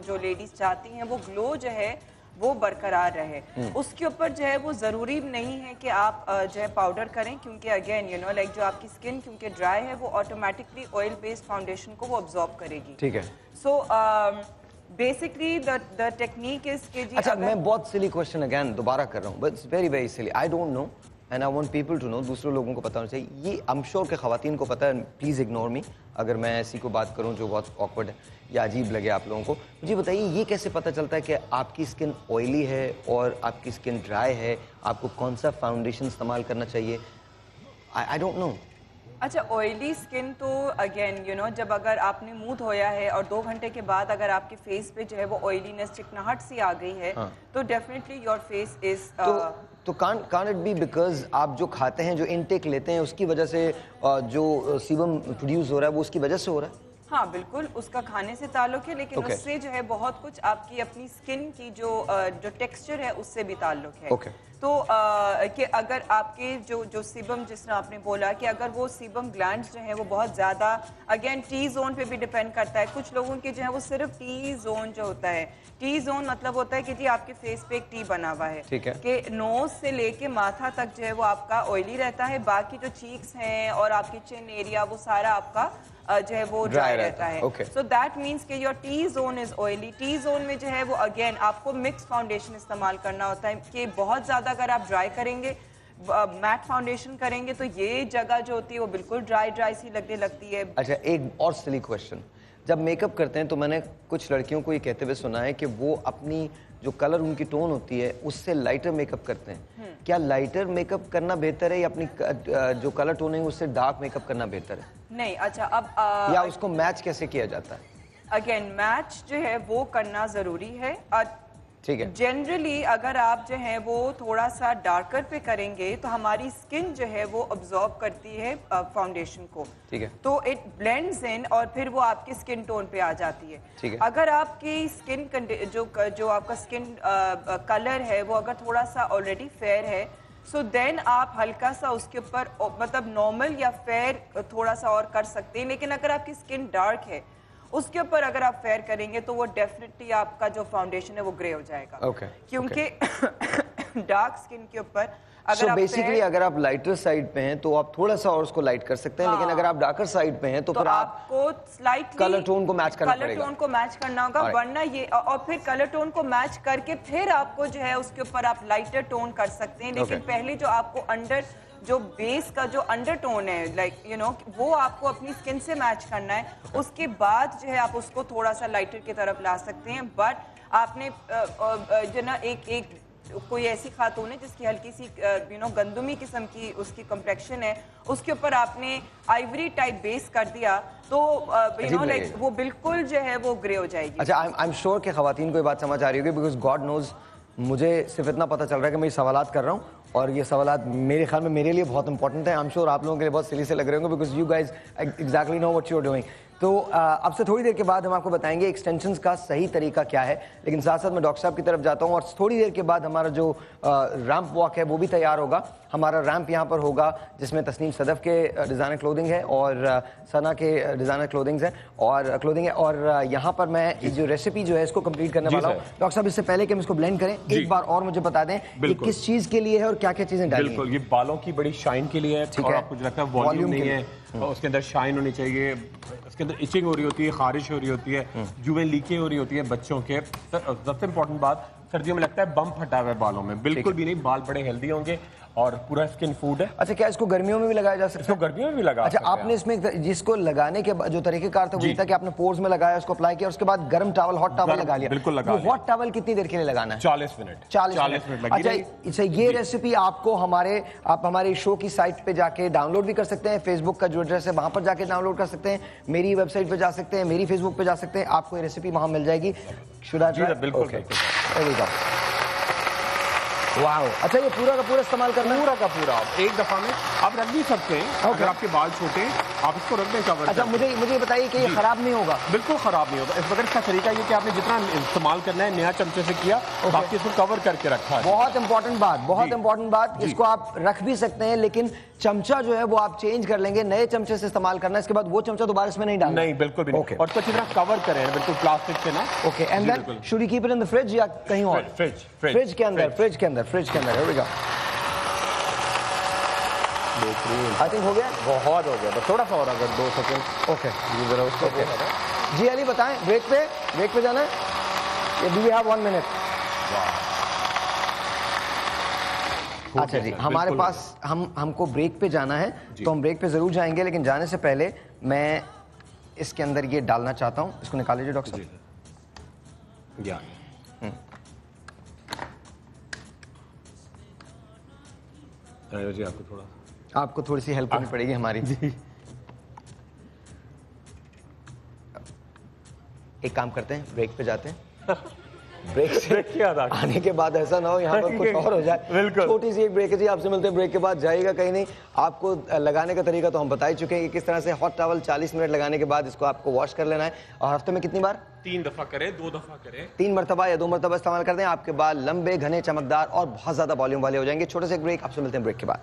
जो लेडीज चाहती हैं, वो ग्लो जो है वो बरकरार रहे। उसके ऊपर जो है वो ज़रूरी नहीं है कि आप जो है पाउडर करें, क्योंकि अगेन यू नो लाइक जो आपकी स्किन क्योंकि ड्राई है वो ऑटोमेटिकली ऑयल बेस्ड फाउंडेशन को वो अब्जॉर्ब करेगी। ठीक है। So basically the technique is के जी। अच्छा, मैं बहुत सिली क्वेश्चन अगेन दोबारा कर रहा हूँ, but it's very silly, I don't know and I want people to know, दूसरे लोगों को पता होना चाहिए। ये आई एम श्योर के खवातीन को पता है, प्लीज़ इग्नोर मी अगर मैं ऐसी को बात करूं जो बहुत ऑकवर्ड है या अजीब लगे आप लोगों को। मुझे बताइए, ये कैसे पता चलता है कि आपकी स्किन ऑयली है और आपकी स्किन ड्राई है? आपको कौन सा फाउंडेशन इस्तेमाल करना चाहिए? आई डोंट नो। अच्छा, ऑयली स्किन तो अगेन यू नो, जब अगर आपने मुंह धोया है और 2 घंटे के बाद अगर आपके फेस पे जो है वो ऑयलीनेस, चिकनाहट सी आ गई है, तो डेफिनेटली योर फेस इज तो कान इट बी बिकॉज आप जो खाते हैं, जो इनटेक लेते हैं, उसकी वजह से जो सीबम प्रोड्यूस हो रहा है वो उसकी वजह से हो रहा है? हाँ बिल्कुल, उसका खाने से ताल्लुक है, लेकिन उससे जो है बहुत कुछ आपकी अपनी स्किन की जो टेक्सचर है उससे भी ताल्लुक है। तो कि अगर आपके जो सीबम, जिस तरह आपने बोला कि अगर वो सीबम ग्लैंड्स जो है वो बहुत ज़्यादा, अगेन टी जोन पे भी डिपेंड करता है। कुछ लोगों के जो है वो सिर्फ टी जोन जो होता है, टी जोन मतलब होता है कि जी आपके फेस पे एक टी बना हुआ है, ठीक है, कि नोज से लेके माथा तक जो है वो आपका ऑयली रहता है, बाकी जो चीक्स हैं और आपकी चिन एरिया वो सारा आपका जो है वो ड्राई रहता है। सो दैट मीन्स कि your T zone is oily. T zone में जो है वो अगेन आपको मिक्स फाउंडेशन इस्तेमाल करना होता है कि बहुत ज़्यादा अगर आप ड्राई करेंगे, मैट फाउंडेशन करेंगे, तो ये जगह जो होती है वो बिल्कुल ड्राई सी लगने लगती है। अच्छा, एक और सिली क्वेश्चन, जब मेकअप करते हैं तो मैंने कुछ लड़कियों को ये कहते हुए सुना है कि वो अपनी जो कलर उनकी टोन होती है उससे लाइटर मेकअप करते हैं। क्या लाइटर मेकअप करना बेहतर है या अपनी जो कलर टोन है उससे डार्क मेकअप करना बेहतर है? नहीं, अच्छा, अब या उसको मैच कैसे किया जाता है? अगेन मैच जो है वो करना जरूरी है। ठीक है। जनरली अगर आप जो है वो थोड़ा सा डार्कर पे करेंगे तो हमारी स्किन जो है वो अब्जॉर्ब करती है फाउंडेशन को। ठीक है। तो इट ब्लेंड्स इन और फिर वो आपकी स्किन टोन पे आ जाती है। ठीक है। अगर आपकी स्किन जो आपका स्किन कलर है वो अगर थोड़ा सा ऑलरेडी फेयर है, सो देन आप हल्का सा उसके ऊपर मतलब नॉर्मल या फेयर थोड़ा सा और कर सकते हैं। लेकिन अगर आपकी स्किन डार्क है उसके ऊपर अगर आप फेयर करेंगे तो वो डेफिनेटली आपका जो फाउंडेशन है वो ग्रे हो जाएगा। क्योंकि डार्क स्किन के ऊपर अगर आप बेसिकली अगर आप लाइटर साइड पे हैं तो आप थोड़ा सा और उसको लाइट कर सकते हैं। लेकिन अगर आप डार्कर साइड पे हैं तो फिर आपको स्लाइटली कलर टोन को मैच करना पड़ेगा। कलर टोन को मैच करना होगा, वरना ये और फिर कलर टोन को मैच करके फिर आपको जो है उसके ऊपर आप लाइटर टोन कर सकते हैं। लेकिन पहले जो आपको अंडर जो बेस का जो अंडरटोन है लाइक यू नो वो आपको अपनी स्किन से मैच करना है। उसके बाद जो है आप उसको थोड़ा सा लाइटर की तरफ ला सकते हैं। बट आपने जो ना एक कोई ऐसी खातून है जिसकी हल्की सी यू नो गंदुमी किस्म की उसकी कम्प्लेक्शन है, उसके ऊपर आपने आइवरी टाइप बेस कर दिया तो यू नो लाइक वो बिल्कुल जो है वो ग्रे हो जाएगी। अच्छा, आई एम श्योर कि खवातीन को ये बात समझ आ रही होगी, बिकॉज गॉड नोज मुझे सिर्फ इतना पता चल रहा है कि मैं ये सवालात कर रहा हूँ और ये सवालात मेरे ख्याल में मेरे लिए बहुत इंपॉर्टेंट है। आई एम श्योर आप लोगों के लिए बहुत सिली से लग रहे होंगे, because you guys exactly know what you are doing. तो अब से थोड़ी देर के बाद हम आपको बताएंगे एक्सटेंशंस का सही तरीका क्या है। लेकिन साथ साथ मैं डॉक्टर साहब की तरफ जाता हूँ और थोड़ी देर के बाद हमारा जो रैंप वॉक है वो भी तैयार होगा। हमारा रैंप यहाँ पर होगा जिसमें तस्नीम सदफ के डिज़ाइनर क्लोथिंग है और सना के डिज़ाइनर क्लोथिंग है और यहाँ पर मैं जो रेसिपी जो है इसको कंप्लीट करने वाला हूँ। डॉक्टर साहब इससे पहले कि हम इसको ब्लेंड करें एक बार और मुझे बता दें ये किस चीज़ के लिए है और क्या क्या चीज़ें डाली हैं। बिल्कुल, ये बालों की बड़ी शाइन के लिए है और आपको लगता है वॉल्यूम नहीं है, उसके अंदर शाइन होनी चाहिए, उसके अंदर इचिंग हो रही होती है, खारिश हो रही होती है, जुएं लीकें हो रही होती है बच्चों के। सबसे इंपॉर्टेंट बात, सर्दियों में लगता है बम्प हटा हुआ है बालों में, बिल्कुल भी नहीं, बाल बड़े हेल्दी होंगे और पूरा स्किन फूड है। अच्छा, क्या इसको गर्मियों में भी लगाया जा सकता है? इसको गर्मियों में भी लगा अच्छा, आपने इसमें जिसको लगाने के जो तरीकेकार था वो ये था कि आपने पोर्स में लगाया, उसको अप्लाई किया, उसके बाद गर्म टॉवल हॉट टॉवल लगा लिया। बिल्कुल लगा लिया। हॉट टॉवल कितनी देर के लिए लगाना है? 40 मिनट। 40 मिनट लगी। अच्छा, ये रेसिपी आपको आप हमारे शो की साइट पे जाके डाउनलोड भी कर सकते हैं। फेसबुक का जो एड्रेस है वहां पर जाके डाउनलोड कर सकते हैं, मेरी वेबसाइट पे जा सकते हैं, मेरी फेसबुक पे जा सकते हैं, आपको ये रेसिपी वहां मिल जाएगी। बिल्कुल। वाओ, अच्छा ये पूरा का पूरा इस्तेमाल करना है? पूरा का पूरा एक दफा में आप रख भी सकते हैं। अगर आपके बाल छोटे आप इसको रख दें कवर। अच्छा, मुझे बताइए कि ये खराब नहीं होगा? बिल्कुल खराब नहीं होगा। इस वक्त इसका तरीका ये कि आपने जितना इस्तेमाल करना है नया चमचे से किया, बाकी इसको कवर करके रखा है। बहुत इंपॉर्टेंट बात, इसको आप रख भी सकते हैं लेकिन चमचा जो है वो आप चेंज कर लेंगे, नए चमचे से इस्तेमाल करना है, इसके बाद वो चमचा दोबारा इसमें नहीं डालना। नहीं, बिल्कुल भी नहीं। और इसको अच्छी तरह कवर करें बिल्कुल प्लास्टिक से ना। Okay, and then should we keep it in the fridge या कहीं और? फ्रिज के अंदर। Here we go. I think हो गया, बहुत हो गया, थोड़ा सा और अगर 2 सेकंड। ओके जरा उसको जी अली बताएं, ब्रेक पे जाना है या डू वी हैव 1 मिनट? अच्छा जी, हमारे पास हमको ब्रेक पे जाना है तो हम ब्रेक पे जरूर जाएंगे, लेकिन जाने से पहले मैं इसके अंदर ये डालना चाहता हूँ। इसको निकाल लीजिए डॉक्टर साहब। जी आपको थोड़ी सी हेल्प करनी पड़ेगी हमारी। एक काम करते हैं, ब्रेक पे जाते हैं। ब्रेक से आने के बाद ऐसा ना हो यहाँ पर कुछ और हो जाए। छोटी सी एक ब्रेक है जी, आपसे मिलते हैं ब्रेक के बाद। जाइएगा कहीं नहीं। आपको लगाने का तरीका तो हम बता ही चुके हैं कि किस तरह से हॉट टॉवल 40 मिनट लगाने के बाद इसको आपको वॉश कर लेना है। और हफ्ते में कितनी बार? 3 दफा करें, 2 दफा करें, 3 मरतबा या 2 मरतबा इस्तेमाल कर दें। आपके बाल लंबे, घने, चमकदार और बहुत ज्यादा वॉल्यूम वाले हो जाएंगे। छोटे से ब्रेक, आपसे मिलते हैं ब्रेक के बाद।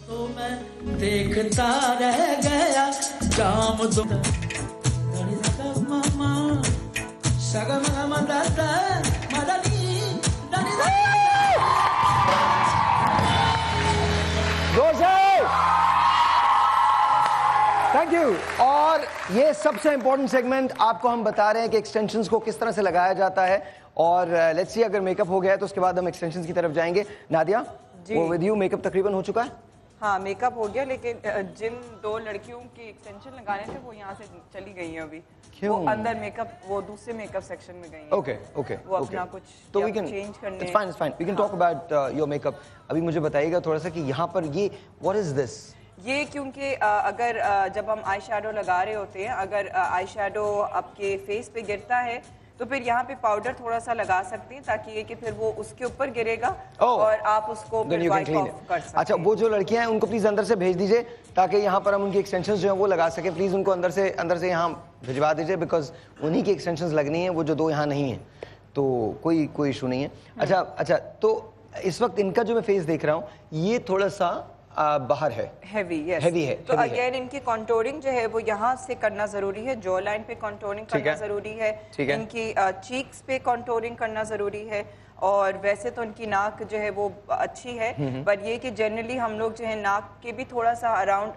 तो मैं देखता रह गया जाम थैंक यू। और ये सबसे इंपॉर्टेंट सेगमेंट आपको हम बता रहे हैं कि एक्सटेंशंस को किस तरह से लगाया जाता है। और लेट्स सी, अगर मेकअप हो गया है तो उसके बाद हम एक्सटेंशंस की तरफ जाएंगे। नादिया, वो विद यू मेकअप तकरीबन हो चुका है? हाँ, मेकअप हो गया, लेकिन जिन 2 लड़कियों की एक्सटेंशन लगाने थे वो यहाँ से चली गई हैं अभी। क्यों? वो अंदर मेकअप, वो दूसरे मेकअप सेक्शन में गई हैं। ओके, वो अपना कुछ तो वी कैन चेंज करने। It's fine, we can talk about your makeup. अभी मुझे बताइएगा थोड़ा सा कि यहाँ पर ये व्हाट इज दिस? ये क्योंकि अगर जब हम आई शैडो लगा रहे होते हैं, अगर आई शैडो आपके फेस पे गिरता है तो फिर यहाँ पे पाउडर थोड़ा सा लगा सकते हैं ताकि ये कि फिर वो उसके ऊपर गिरेगा और आप उसको फिर वाइप ऑफ कर सकते हैं। अच्छा, वो जो लड़कियां हैं उनको प्लीज अंदर से भेज दीजिए ताकि यहाँ पर हम उनकी एक्सटेंशंस जो है वो लगा सके। प्लीज उनको अंदर से यहाँ भिजवा दीजिए, बिकॉज उन्हीं की एक्सटेंशंस लगनी है, वो जो दो यहाँ नहीं है, तो कोई इशू नहीं है। अच्छा, तो इस वक्त इनका जो मैं फेस देख रहा हूँ ये थोड़ा सा बाहर है, हेवी है। तो अगेन इनकी कंटूरिंग जो है वो यहाँ से करना जरूरी है, जॉ लाइन पे कंटूरिंग करना जरूरी है, इनकी चीक्स पे कंटूरिंग करना जरूरी है, और वैसे तो इनकी नाक जो है वो अच्छी है, पर ये कि जनरली हम लोग जो है नाक के भी थोड़ा सा अराउंड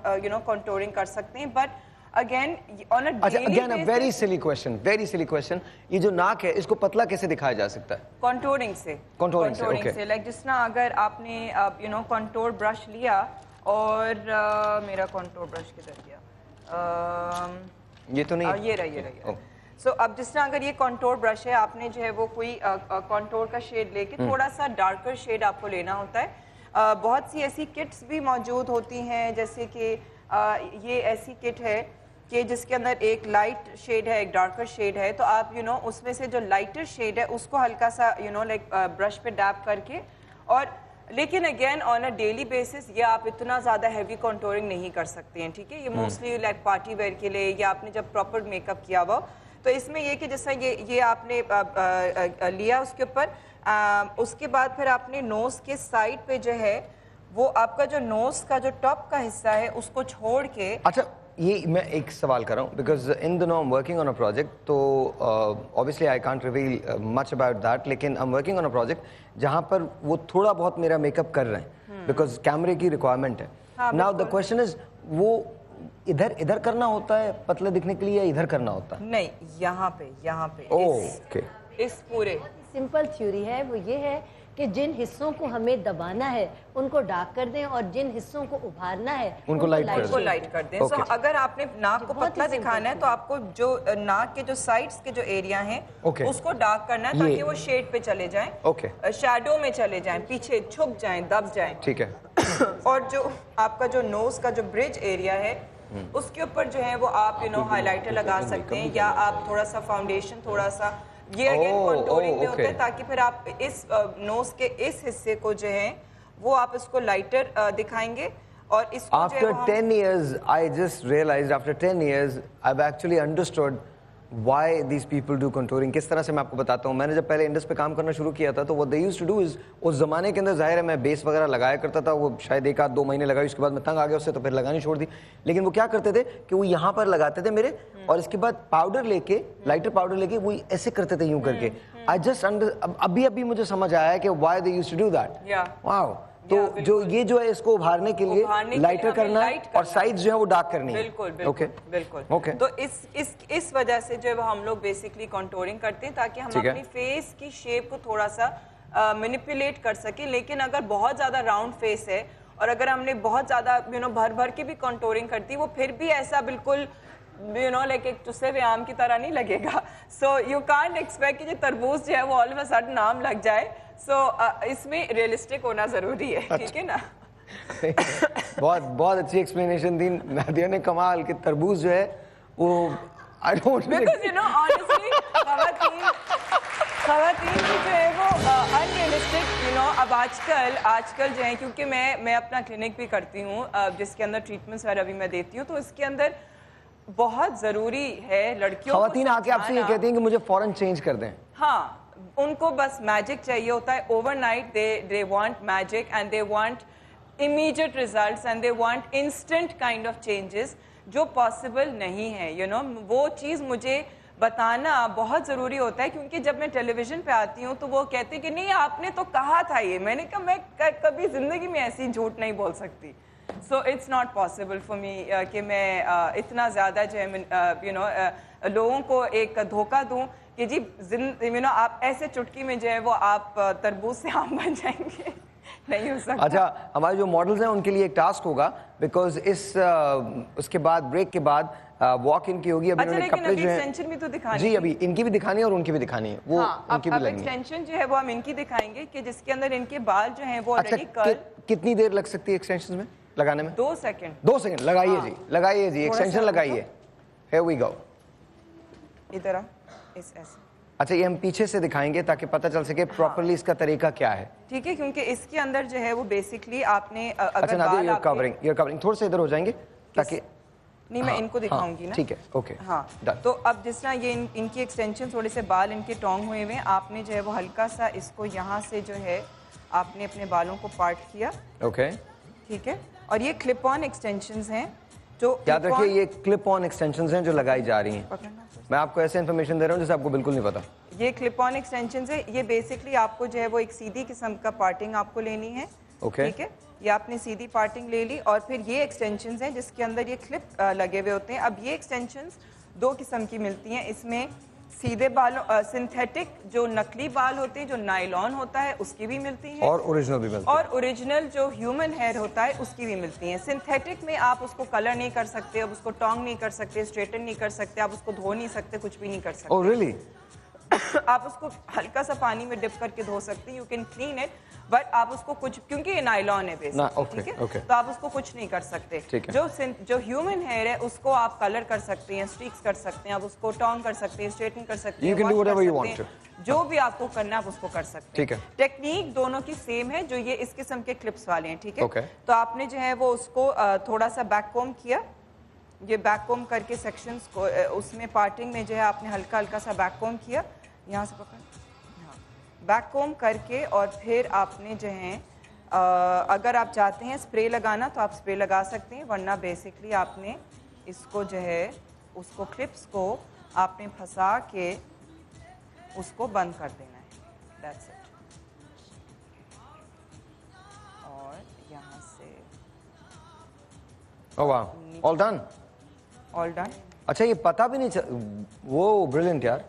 कंटूरिंग कर सकते हैं, but again on a very silly question, ये जो नाक है इसको पतला कैसे दिखाया जा सकता है? कंटूरिंग से लाइक जिस तरह अगर आपने कंटूर ब्रश लिया और मेरा कंटूर ब्रश किधर गया, ये तो नहीं, ये रही। सो अब जिस तरह अगर ये कंटूर ब्रश है, आपने जो है वो कोई कंटूर का शेड लेके थोड़ा सा डार्कर शेड आपको लेना होता है। बहुत सी ऐसी किट्स भी मौजूद होती हैं, जैसे कि ये ऐसी किट है कि जिसके अंदर एक लाइट शेड है, एक डार्कर शेड है, तो आप उसमें से जो लाइटर शेड है उसको हल्का सा लाइक ब्रश पे डैप करके, और लेकिन again on a daily basis ये आप इतना ज़्यादा हैवी कंटूरिंग नहीं कर सकते हैं, ठीक है? ये मोस्टली लाइक पार्टी वेयर के लिए या आपने जब प्रॉपर मेकअप किया हुआ, तो इसमें ये कि जैसा ये आपने लिया उसके ऊपर, उसके बाद फिर आपने नोज के साइड पे जो है वो आपका जो नोज का जो टॉप का हिस्सा है उसको छोड़ के। अच्छा, ये मैं एक सवाल कर रहा हूँ, बिकॉज इन दिनों I am working on a project, तो obviously I can't reveal much about that, लेकिन I am working on a project जहाँ पर वो थोड़ा बहुत मेरा मेकअप कर रहे हैं, बिकॉज कैमरे की रिक्वायरमेंट है। नाउ द क्वेश्चन इज, वो इधर करना होता है पतले दिखने के लिए या इधर करना होता है? नहीं, यहाँ पे ओके, इस पूरे सिंपल थ्योरी है, वो ये है कि जिन हिस्सों को हमें दबाना है उनको डार्क कर दें और जिन हिस्सों को उभारना है उनको लाइट कर दें। सो अगर आपने नाक को पतला दिखाना है तो आपको जो नाक के जो साइड्स के जो एरिया हैं उसको डार्क करना है ताकि वो शेड पे चले जाएं, शैडो में चले जाएं, पीछे छुप जाएं, दब जाएं, ठीक है। और जो आपका जो नोज का जो ब्रिज एरिया है उसके ऊपर जो है वो आप हाइलाइटर लगा सकते हैं, या आप थोड़ा सा फाउंडेशन, थोड़ा सा ये अगेन कंटूरिंग में होता है, ताकि फिर आप इस नोज के इस हिस्से को जो है वो आप इसको लाइटर दिखाएंगे। और इसको after 10 years I just realized, after 10 years I've actually understood why these people do contouring। किस तरह से मैं आपको बताता हूँ। मैंने जब पहले इंडस पे काम करना शुरू किया था तो what they used to do is, उस जमाने के अंदर जाहिर है मैं बेस वगैरह लगाया करता था, वो शायद 1-2 महीने लगाई, उसके बाद मैं तंग आ गया उससे, तो फिर लगानी छोड़ दी। लेकिन वो क्या करते थे कि वो यहाँ पर लगाते थे मेरे, और इसके बाद पाउडर लेके, लाइटर पाउडर लेके वो ऐसे करते थे यूं करके। आई जस्ट अभी मुझे समझ आया है कि why they used to do that। Wow, तो जो ये जो है इसको उभारने के लिए लाइटर करना है और साइड्स जो है वो डार्क करनी है। बिल्कुल। तो इस वजह से जो हम लोग बेसिकली कंटूरिंग करते हैं ताकि हम अपनी फेस की शेप को थोड़ा सा मैनिपुलेट कर सके। लेकिन अगर बहुत ज्यादा राउंड फेस है और अगर हमने बहुत ज्यादा भर के भी कंटूरिंग करती, वो फिर भी ऐसा बिल्कुल लाइक एक चुसे हुए आम की तरह नहीं लगेगा। सो यू कांट एक्सपेक्ट कि तरबूज जो है वो ऑल ऑफ अ सडन आम लग जाए। सो इसमें रियलिस्टिक होना जरूरी है, ठीक है ना? बहुत अच्छी एक्सप्लेनेशन दी नादिया ने, कमाल कि तरबूज जो है वो I don't know, because honestly खवातीन की जो है वो अनरियलिस्टिक अब आजकल जो है, क्योंकि मैं अपना क्लिनिक भी करती हूँ जिसके अंदर ट्रीटमेंट्स वगैरह भी मैं देती हूँ, तो इसके अंदर बहुत जरूरी है लड़कियों को खवातीन आके आपसे ये कहती हैं कि मुझे फौरन चेंज कर दें। हाँ, उनको बस मैजिक चाहिए होता है। Overnight they want magic and they want immediate results and they want instant kind of changes जो पॉसिबल नहीं है। वो चीज़ मुझे बताना बहुत ज़रूरी होता है, क्योंकि जब मैं टेलीविज़न पे आती हूँ तो वो कहते हैं कि नहीं आपने तो कहा था ये। मैंने कहा मैं कभी ज़िंदगी में ऐसी झूठ नहीं बोल सकती। So it's not possible for me कि मैं इतना ज़्यादा जो है लोगों को एक धोखा दूं कि जी आप ऐसे चुटकी में जो है वो आप तरबूज से आम बन जाएंगे। नहीं हो सकता। अच्छा, हमारे जो मॉडल्स हैं उनके लिए एक टास्क होगा, बिकॉज उसके बाद ब्रेक के बाद वॉक इन की होगी। अभी अच्छा, लेकिन अभी एक्सटेंशन भी तो दिखानी जी, अभी इनकी भी दिखानी है और उनकी भी दिखानी है। वो उनकी भी लगनी है। एक्सटेंशन जो है वो हम इनकी दिखाएंगे कि जिसके अंदर इनके बाल जो हैं वो ऑलरेडी कर्ल। कितनी देर लग सकती है एक्सटेंशन में? लगाने में? 2 सेकंड। 2 सेकंड लगाइए जी, लगाइए जी, एक्सटेंशन लगाइए। Here we go. इधर आ, इस ऐसे। अच्छा, ये हम पीछे से दिखाएंगे ताकि पता चल सके प्रॉपर्ली इसका तरीका क्या है। ठीक है, क्योंकि इसके अंदर जो है वो बेसिकली आपने अगर अच्छा नादिया, you're covering, थोड़ा सा इधर हो जाएंगे ताकि नहीं मैं इनको दिखाऊंगी ना। ठीक है, ओके। हाँ, तो अब जिस तरह ये इनकी एक्सटेंशन, थोड़े से बाल इनके टोंग हुए हुए, आपने जो है वो हल्का सा इसको यहाँ से जो है आपने अपने बालों को पार्ट किया। ओके, ठीक है, और ये क्लिप ऑन एक्सटेंशंस हैं जो याद रखिए, ये क्लिप ऑन एक्सटेंशंस हैं जो लगाई जा रही हैं। मैं आपको ऐसे इन्फॉर्मेशन दे रहा हूँ जैसे आपको बिल्कुल नहीं पता। ये क्लिप ऑन एक्सटेंशंस है, ये बेसिकली आपको जो है वो एक सीधी किस्म का पार्टिंग आपको लेनी है। ओके, ठीक है, ये आपने सीधी पार्टिंग ले ली और फिर ये एक्सटेंशंस हैं जिसके अंदर ये क्लिप लगे हुए होते हैं। अब ये एक्सटेंशंस 2 किस्म की मिलती हैं, इसमें सीधे बालों, सिंथेटिक जो नकली बाल होते हैं, जो नायलॉन होता है उसकी भी मिलती है, और ओरिजिनल भी मिलती है, और ओरिजिनल जो ह्यूमन हेयर होता है उसकी भी मिलती है। सिंथेटिक में आप उसको कलर नहीं कर सकते, अब उसको टोंग नहीं कर सकते, स्ट्रेटन नहीं कर सकते, आप उसको धो नहीं सकते, कुछ भी नहीं कर सकते। Oh really? आप उसको हल्का सा पानी में डिप करके धो सकते हैं, you can clean it, but आप उसको कुछ, क्योंकि ये नायलॉन है बेसिकली, ठीक है, तो आप उसको कुछ नहीं कर सकते। जो ह्यूमन हेयर है उसको आप कलर कर सकते हैं, स्ट्रीक्स कर सकते हैं, आप उसको टोंग कर सकते हैं, स्ट्रेटन कर सकते हैं, जो भी आपको करना है आप उसको कर सकते हैं। टेक्निक दोनों की सेम है, जो ये इस किस्म के क्लिप्स वाले हैं, ठीक है। तो आपने जो है वो उसको थोड़ा सा बैक कोम किया, ये बैक कोम करके सेक्शंस को उसमें पार्टिंग में जो है आपने हल्का हल्का सा बैक कोम किया, यहाँ से पकड़, बैक कोम करके, और फिर आपने जो है अगर आप चाहते हैं स्प्रे लगाना तो आप स्प्रे लगा सकते हैं, वरना बेसिकली आपने इसको जो है उसको क्लिप्स को आपने फंसा के उसको बंद कर देना है, दैट्स इट। और यहाँ से ओह वाह, ऑल डन, ऑल डन। अच्छा, ये पता भी नहीं चल, वो ब्रिलियंट यार।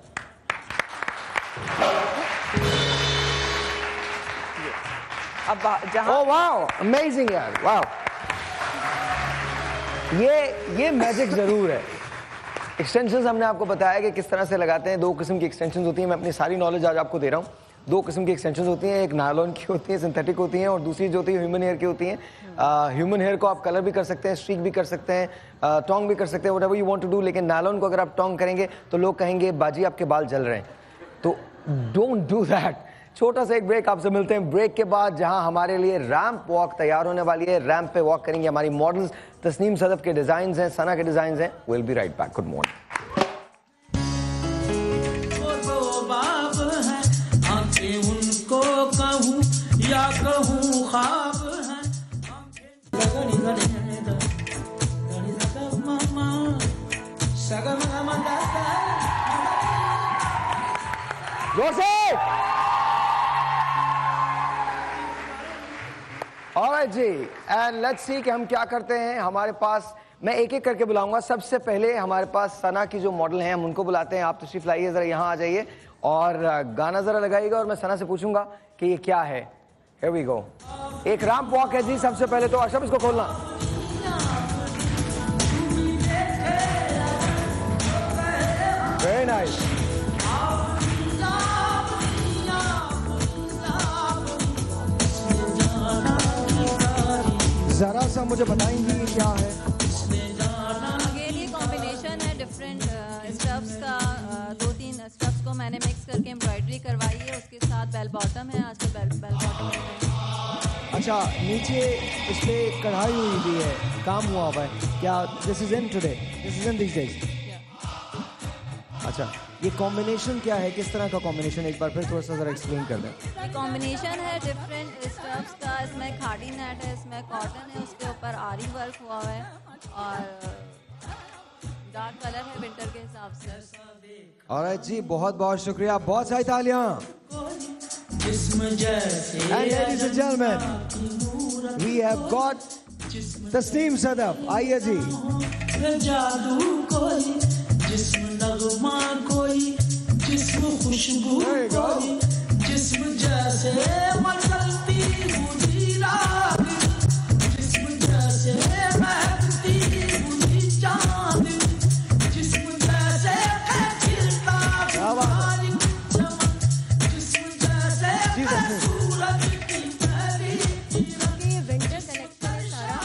अब जहाँ ओह वाओ, अमेजिंग यार, वाओ, ये मैजिक जरूर है। एक्सटेंशंस हमने आपको बताया कि किस तरह से लगाते हैं। 2 किस्म की एक्सटेंशंस होती हैं, मैं अपनी सारी नॉलेज आज आपको दे रहा हूँ। 2 किस्म की एक्सटेंशंस होती हैं, एक नायलॉन की होती है, सिंथेटिक होती हैं, और दूसरी जो होती है ह्यूमन हेयर की होती हैं। ह्यूमन हेयर को आप कलर भी कर सकते हैं, स्ट्रीक भी कर सकते हैं, टोंग भी कर सकते हैं, whatever you want to do. लेकिन नायलॉन को अगर आप टोंग करेंगे तो लोग कहेंगे बाजी आपके बाल जल रहे हैं, तो डोंट डू दैट। छोटा सा एक ब्रेक, आपसे मिलते हैं ब्रेक के बाद, जहां हमारे लिए रैंप वॉक तैयार होने वाली है। रैंप पे वॉक करेंगे हमारी मॉडल्स, तस्नीम सदफ के डिजाइन हैं, सना के डिजाइन हैं। Will be right back, good morning. उनको कहूँ या कहूँ ख्वाब है, ऑलराइट जी, एंड लेट्स सी कि हम क्या करते हैं। हमारे पास, मैं एक एक करके बुलाऊंगा। सबसे पहले हमारे पास सना की जो मॉडल हैं हम उनको बुलाते हैं। आप तशरीफ लाइए, जरा यहाँ आ जाइए और गाना जरा लगाइएगा, और मैं सना से पूछूंगा कि ये क्या है। Here we go. एक रैंप वॉक है जी। सबसे पहले तो अशरफ इसको खोलना। Very nice. जरा सा मुझे बताएंगी क्या है? अगेन ये कॉम्बिनेशन है डिफरेंट स्टफ्स का। 2-3 स्टफ्स को मैंने मिक्स करके एम्ब्रॉयडरी करवाई है, उसके साथ बेल बॉटम है। आजकल बेल बॉटम है। अच्छा, नीचे इस पे कढ़ाई हुई भी है, काम हुआ हुआ है क्या? This is in today, this is in this days. अच्छा, ये कॉम्बिनेशन क्या है, किस तरह का कॉम्बिनेशन, एक बार फिर थोड़ा सा जरा एक्सप्लेन कर दें। कॉम्बिनेशन है डिफरेंट स्टफ्स का। इसमें खाड़ी नेट है, इसमें कॉटन है, उसके ऊपर आरी वर्क हुआ हुआ है, और डार्क कलर है विंटर के हिसाब से। ऑलराइट जी, बहुत बहुत शुक्रिया, बहुत सारी तालियां। And ladies and gentlemen, we have got Tasneem Sadaf. आइए जी। जादू कोई, जिस्म नगमा कोई, जिस्म खुशबू कोई, जिस्म जैसे मचलती बुझी रात, जिस्म जैसे महकती बुझी चांद, जिस्म जैसे खिलता फुल चमन, जिस्म जैसे सूरज की पहली। ये विंटर कलेक्शन है सारा,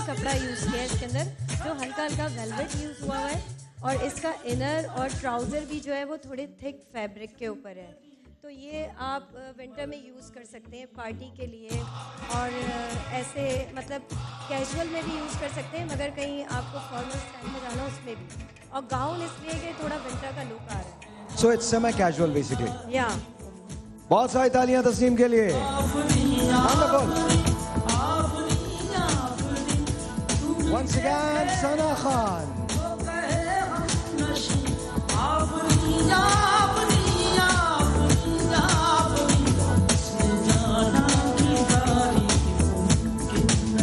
कपड़ा यूज़ किया है इसके अंदर, जो हल्का हल्का वेलवेट यूज़ हुआ हुआ है, और इसका इनर और ट्राउज़र भी जो है वो थोड़े थिक फैब्रिक के ऊपर है। तो ये आप विंटर में यूज़ कर सकते हैं पार्टी के लिए, और ऐसे मतलब कैजुअल में भी यूज़ कर सकते हैं, मगर कहीं आपको फॉर्मल स्टाइल में जाना उसमें भी, और गाउन इसलिए कि थोड़ा विंटर का लुक आ रहा है। So it's semi casual basically. या बहुत सारी तालियां तस्लीम के लिए। Once again, Sana Khan.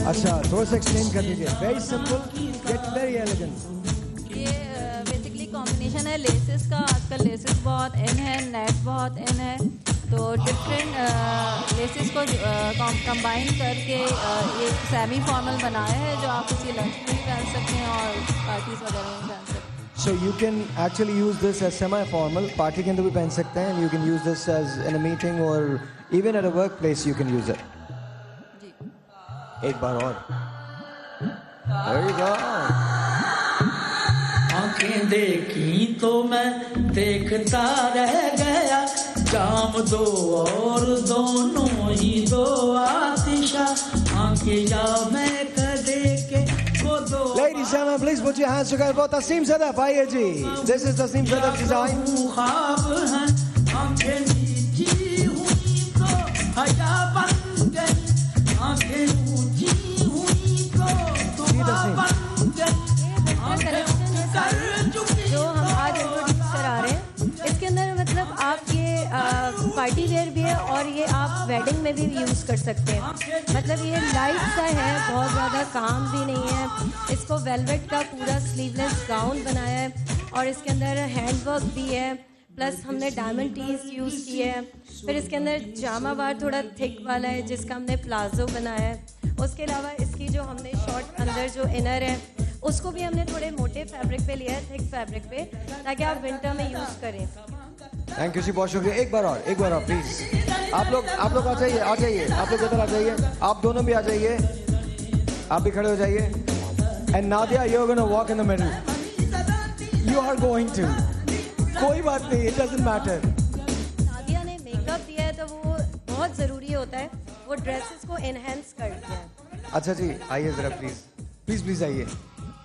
अच्छा, थोड़ा सा एक्सप्लेन कर दीजिए। Very simple get very elegant. ये बेसिकली कॉम्बिनेशन है लेसेस का। आजकल लेसेस बहुत इन है, नेट बहुत इन है, तो डिफरेंट लेसेस को कंबाइन करके ये सेमी फॉर्मल बनाया है, जो आप किसी लंच में भी पहन सकते हैं और पार्टीज वगैरह में पहन सकते हैं। So you can actually use this as semi-formal. Party के अंदर भी पहन सकते हैं. You can use this as in a meeting or even at a workplace. You can use it. एक बार और. There you go. आंखें देखी तो मैं देखता रह गया, जाम दो और दोनों ही दो आतिशा, आंखें जा मैं कदे के वो दो। Ladies and gentlemen, please put your hands together for Tasim Sadaf. आइए जी. This is Tasim Sadaf design. ख्वाब हैं, आंखें नीची हुई तो हया बन गई, आंखें ऊंची हुई तो दुआ बन गई। जो हम आज इंट्रोड्यूस करा रहे हैं, इसके अंदर मतलब आप ये पार्टी वेयर भी है, और ये आप वेडिंग में भी यूज़ कर सकते हैं। मतलब ये लाइट सा है, बहुत ज़्यादा काम भी नहीं है। इसको वेलवेट का पूरा स्लीवलेस गाउन बनाया है, और इसके अंदर हैंडवर्क भी है, प्लस हमने डायमंड टीज यूज़ किए हैं। फिर इसके अंदर जामा बार थोड़ा थिक वाला है, जिसका हमने प्लाजो बनाया है। उसके अलावा इसकी जो हमने शॉर्ट अंदर जो इनर है, उसको भी हमने थोड़े मोटे फैब्रिक पे लिया है, थिक फैब्रिक पे, ताकि आप विंटर में यूज़ करें। थैंक यू जी, बहुत शुक्रिया। एक बार और प्लीज। आप लोग आ जाइए, आप लोग इधर आ जाइए, आप दोनों भी आ जाइए, आप भी खड़े हो जाइए। And Nadia, you are gonna walk in the middle. You are going to, कोई बात नहीं, इट डजंट मैटर। नादिया ने मेकअप दिया है, तो वो बहुत ज़रूरी होता है, वो ड्रेसेस को एनहेंस करती है। अच्छा जी, आइए जरा प्लीज आइए।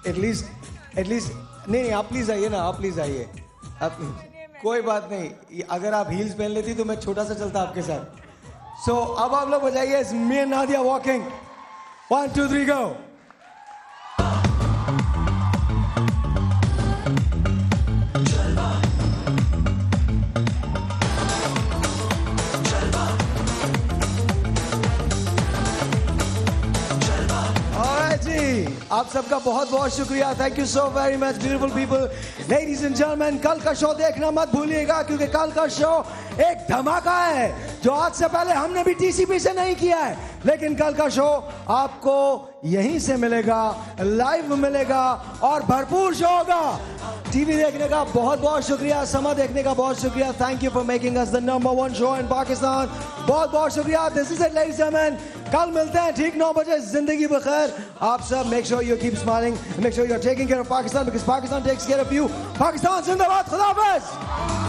एटलीस्ट नहीं, आप प्लीज आइए ना, आप प्लीज आइए। आप कोई बात नहीं, अगर आप हील्स पहन लेती तो मैं छोटा सा चलता आपके साथ। सो अब आप लोग बजाइए मी एंड नादिया वॉकिंग। 1 2 3 गो। आप सबका बहुत बहुत शुक्रिया। Thank you so very much beautiful people. Ladies and gentleman, कल का शो देखना मत भूलिएगा, क्योंकि कल का शो एक धमाका है, जो आज से पहले हमने भी टीसीपी से नहीं किया है। लेकिन कल का शो आपको यहीं से मिलेगा, लाइव मिलेगा, और भरपूर शो होगा। टीवी देखने का बहुत बहुत शुक्रिया, समा देखने का बहुत शुक्रिया। Thank you for making us the number 1 show in Pakistan. बहुत बहुत शुक्रिया। This is it ladies and gentleman. कल मिलते हैं ठीक 9 बजे। जिंदगी बखैर आप सब। Make sure you keep smiling, make sure you are taking care of Pakistan, because Pakistan takes care of you. Pakistan जिंदाबाद। खुदा हाफिज।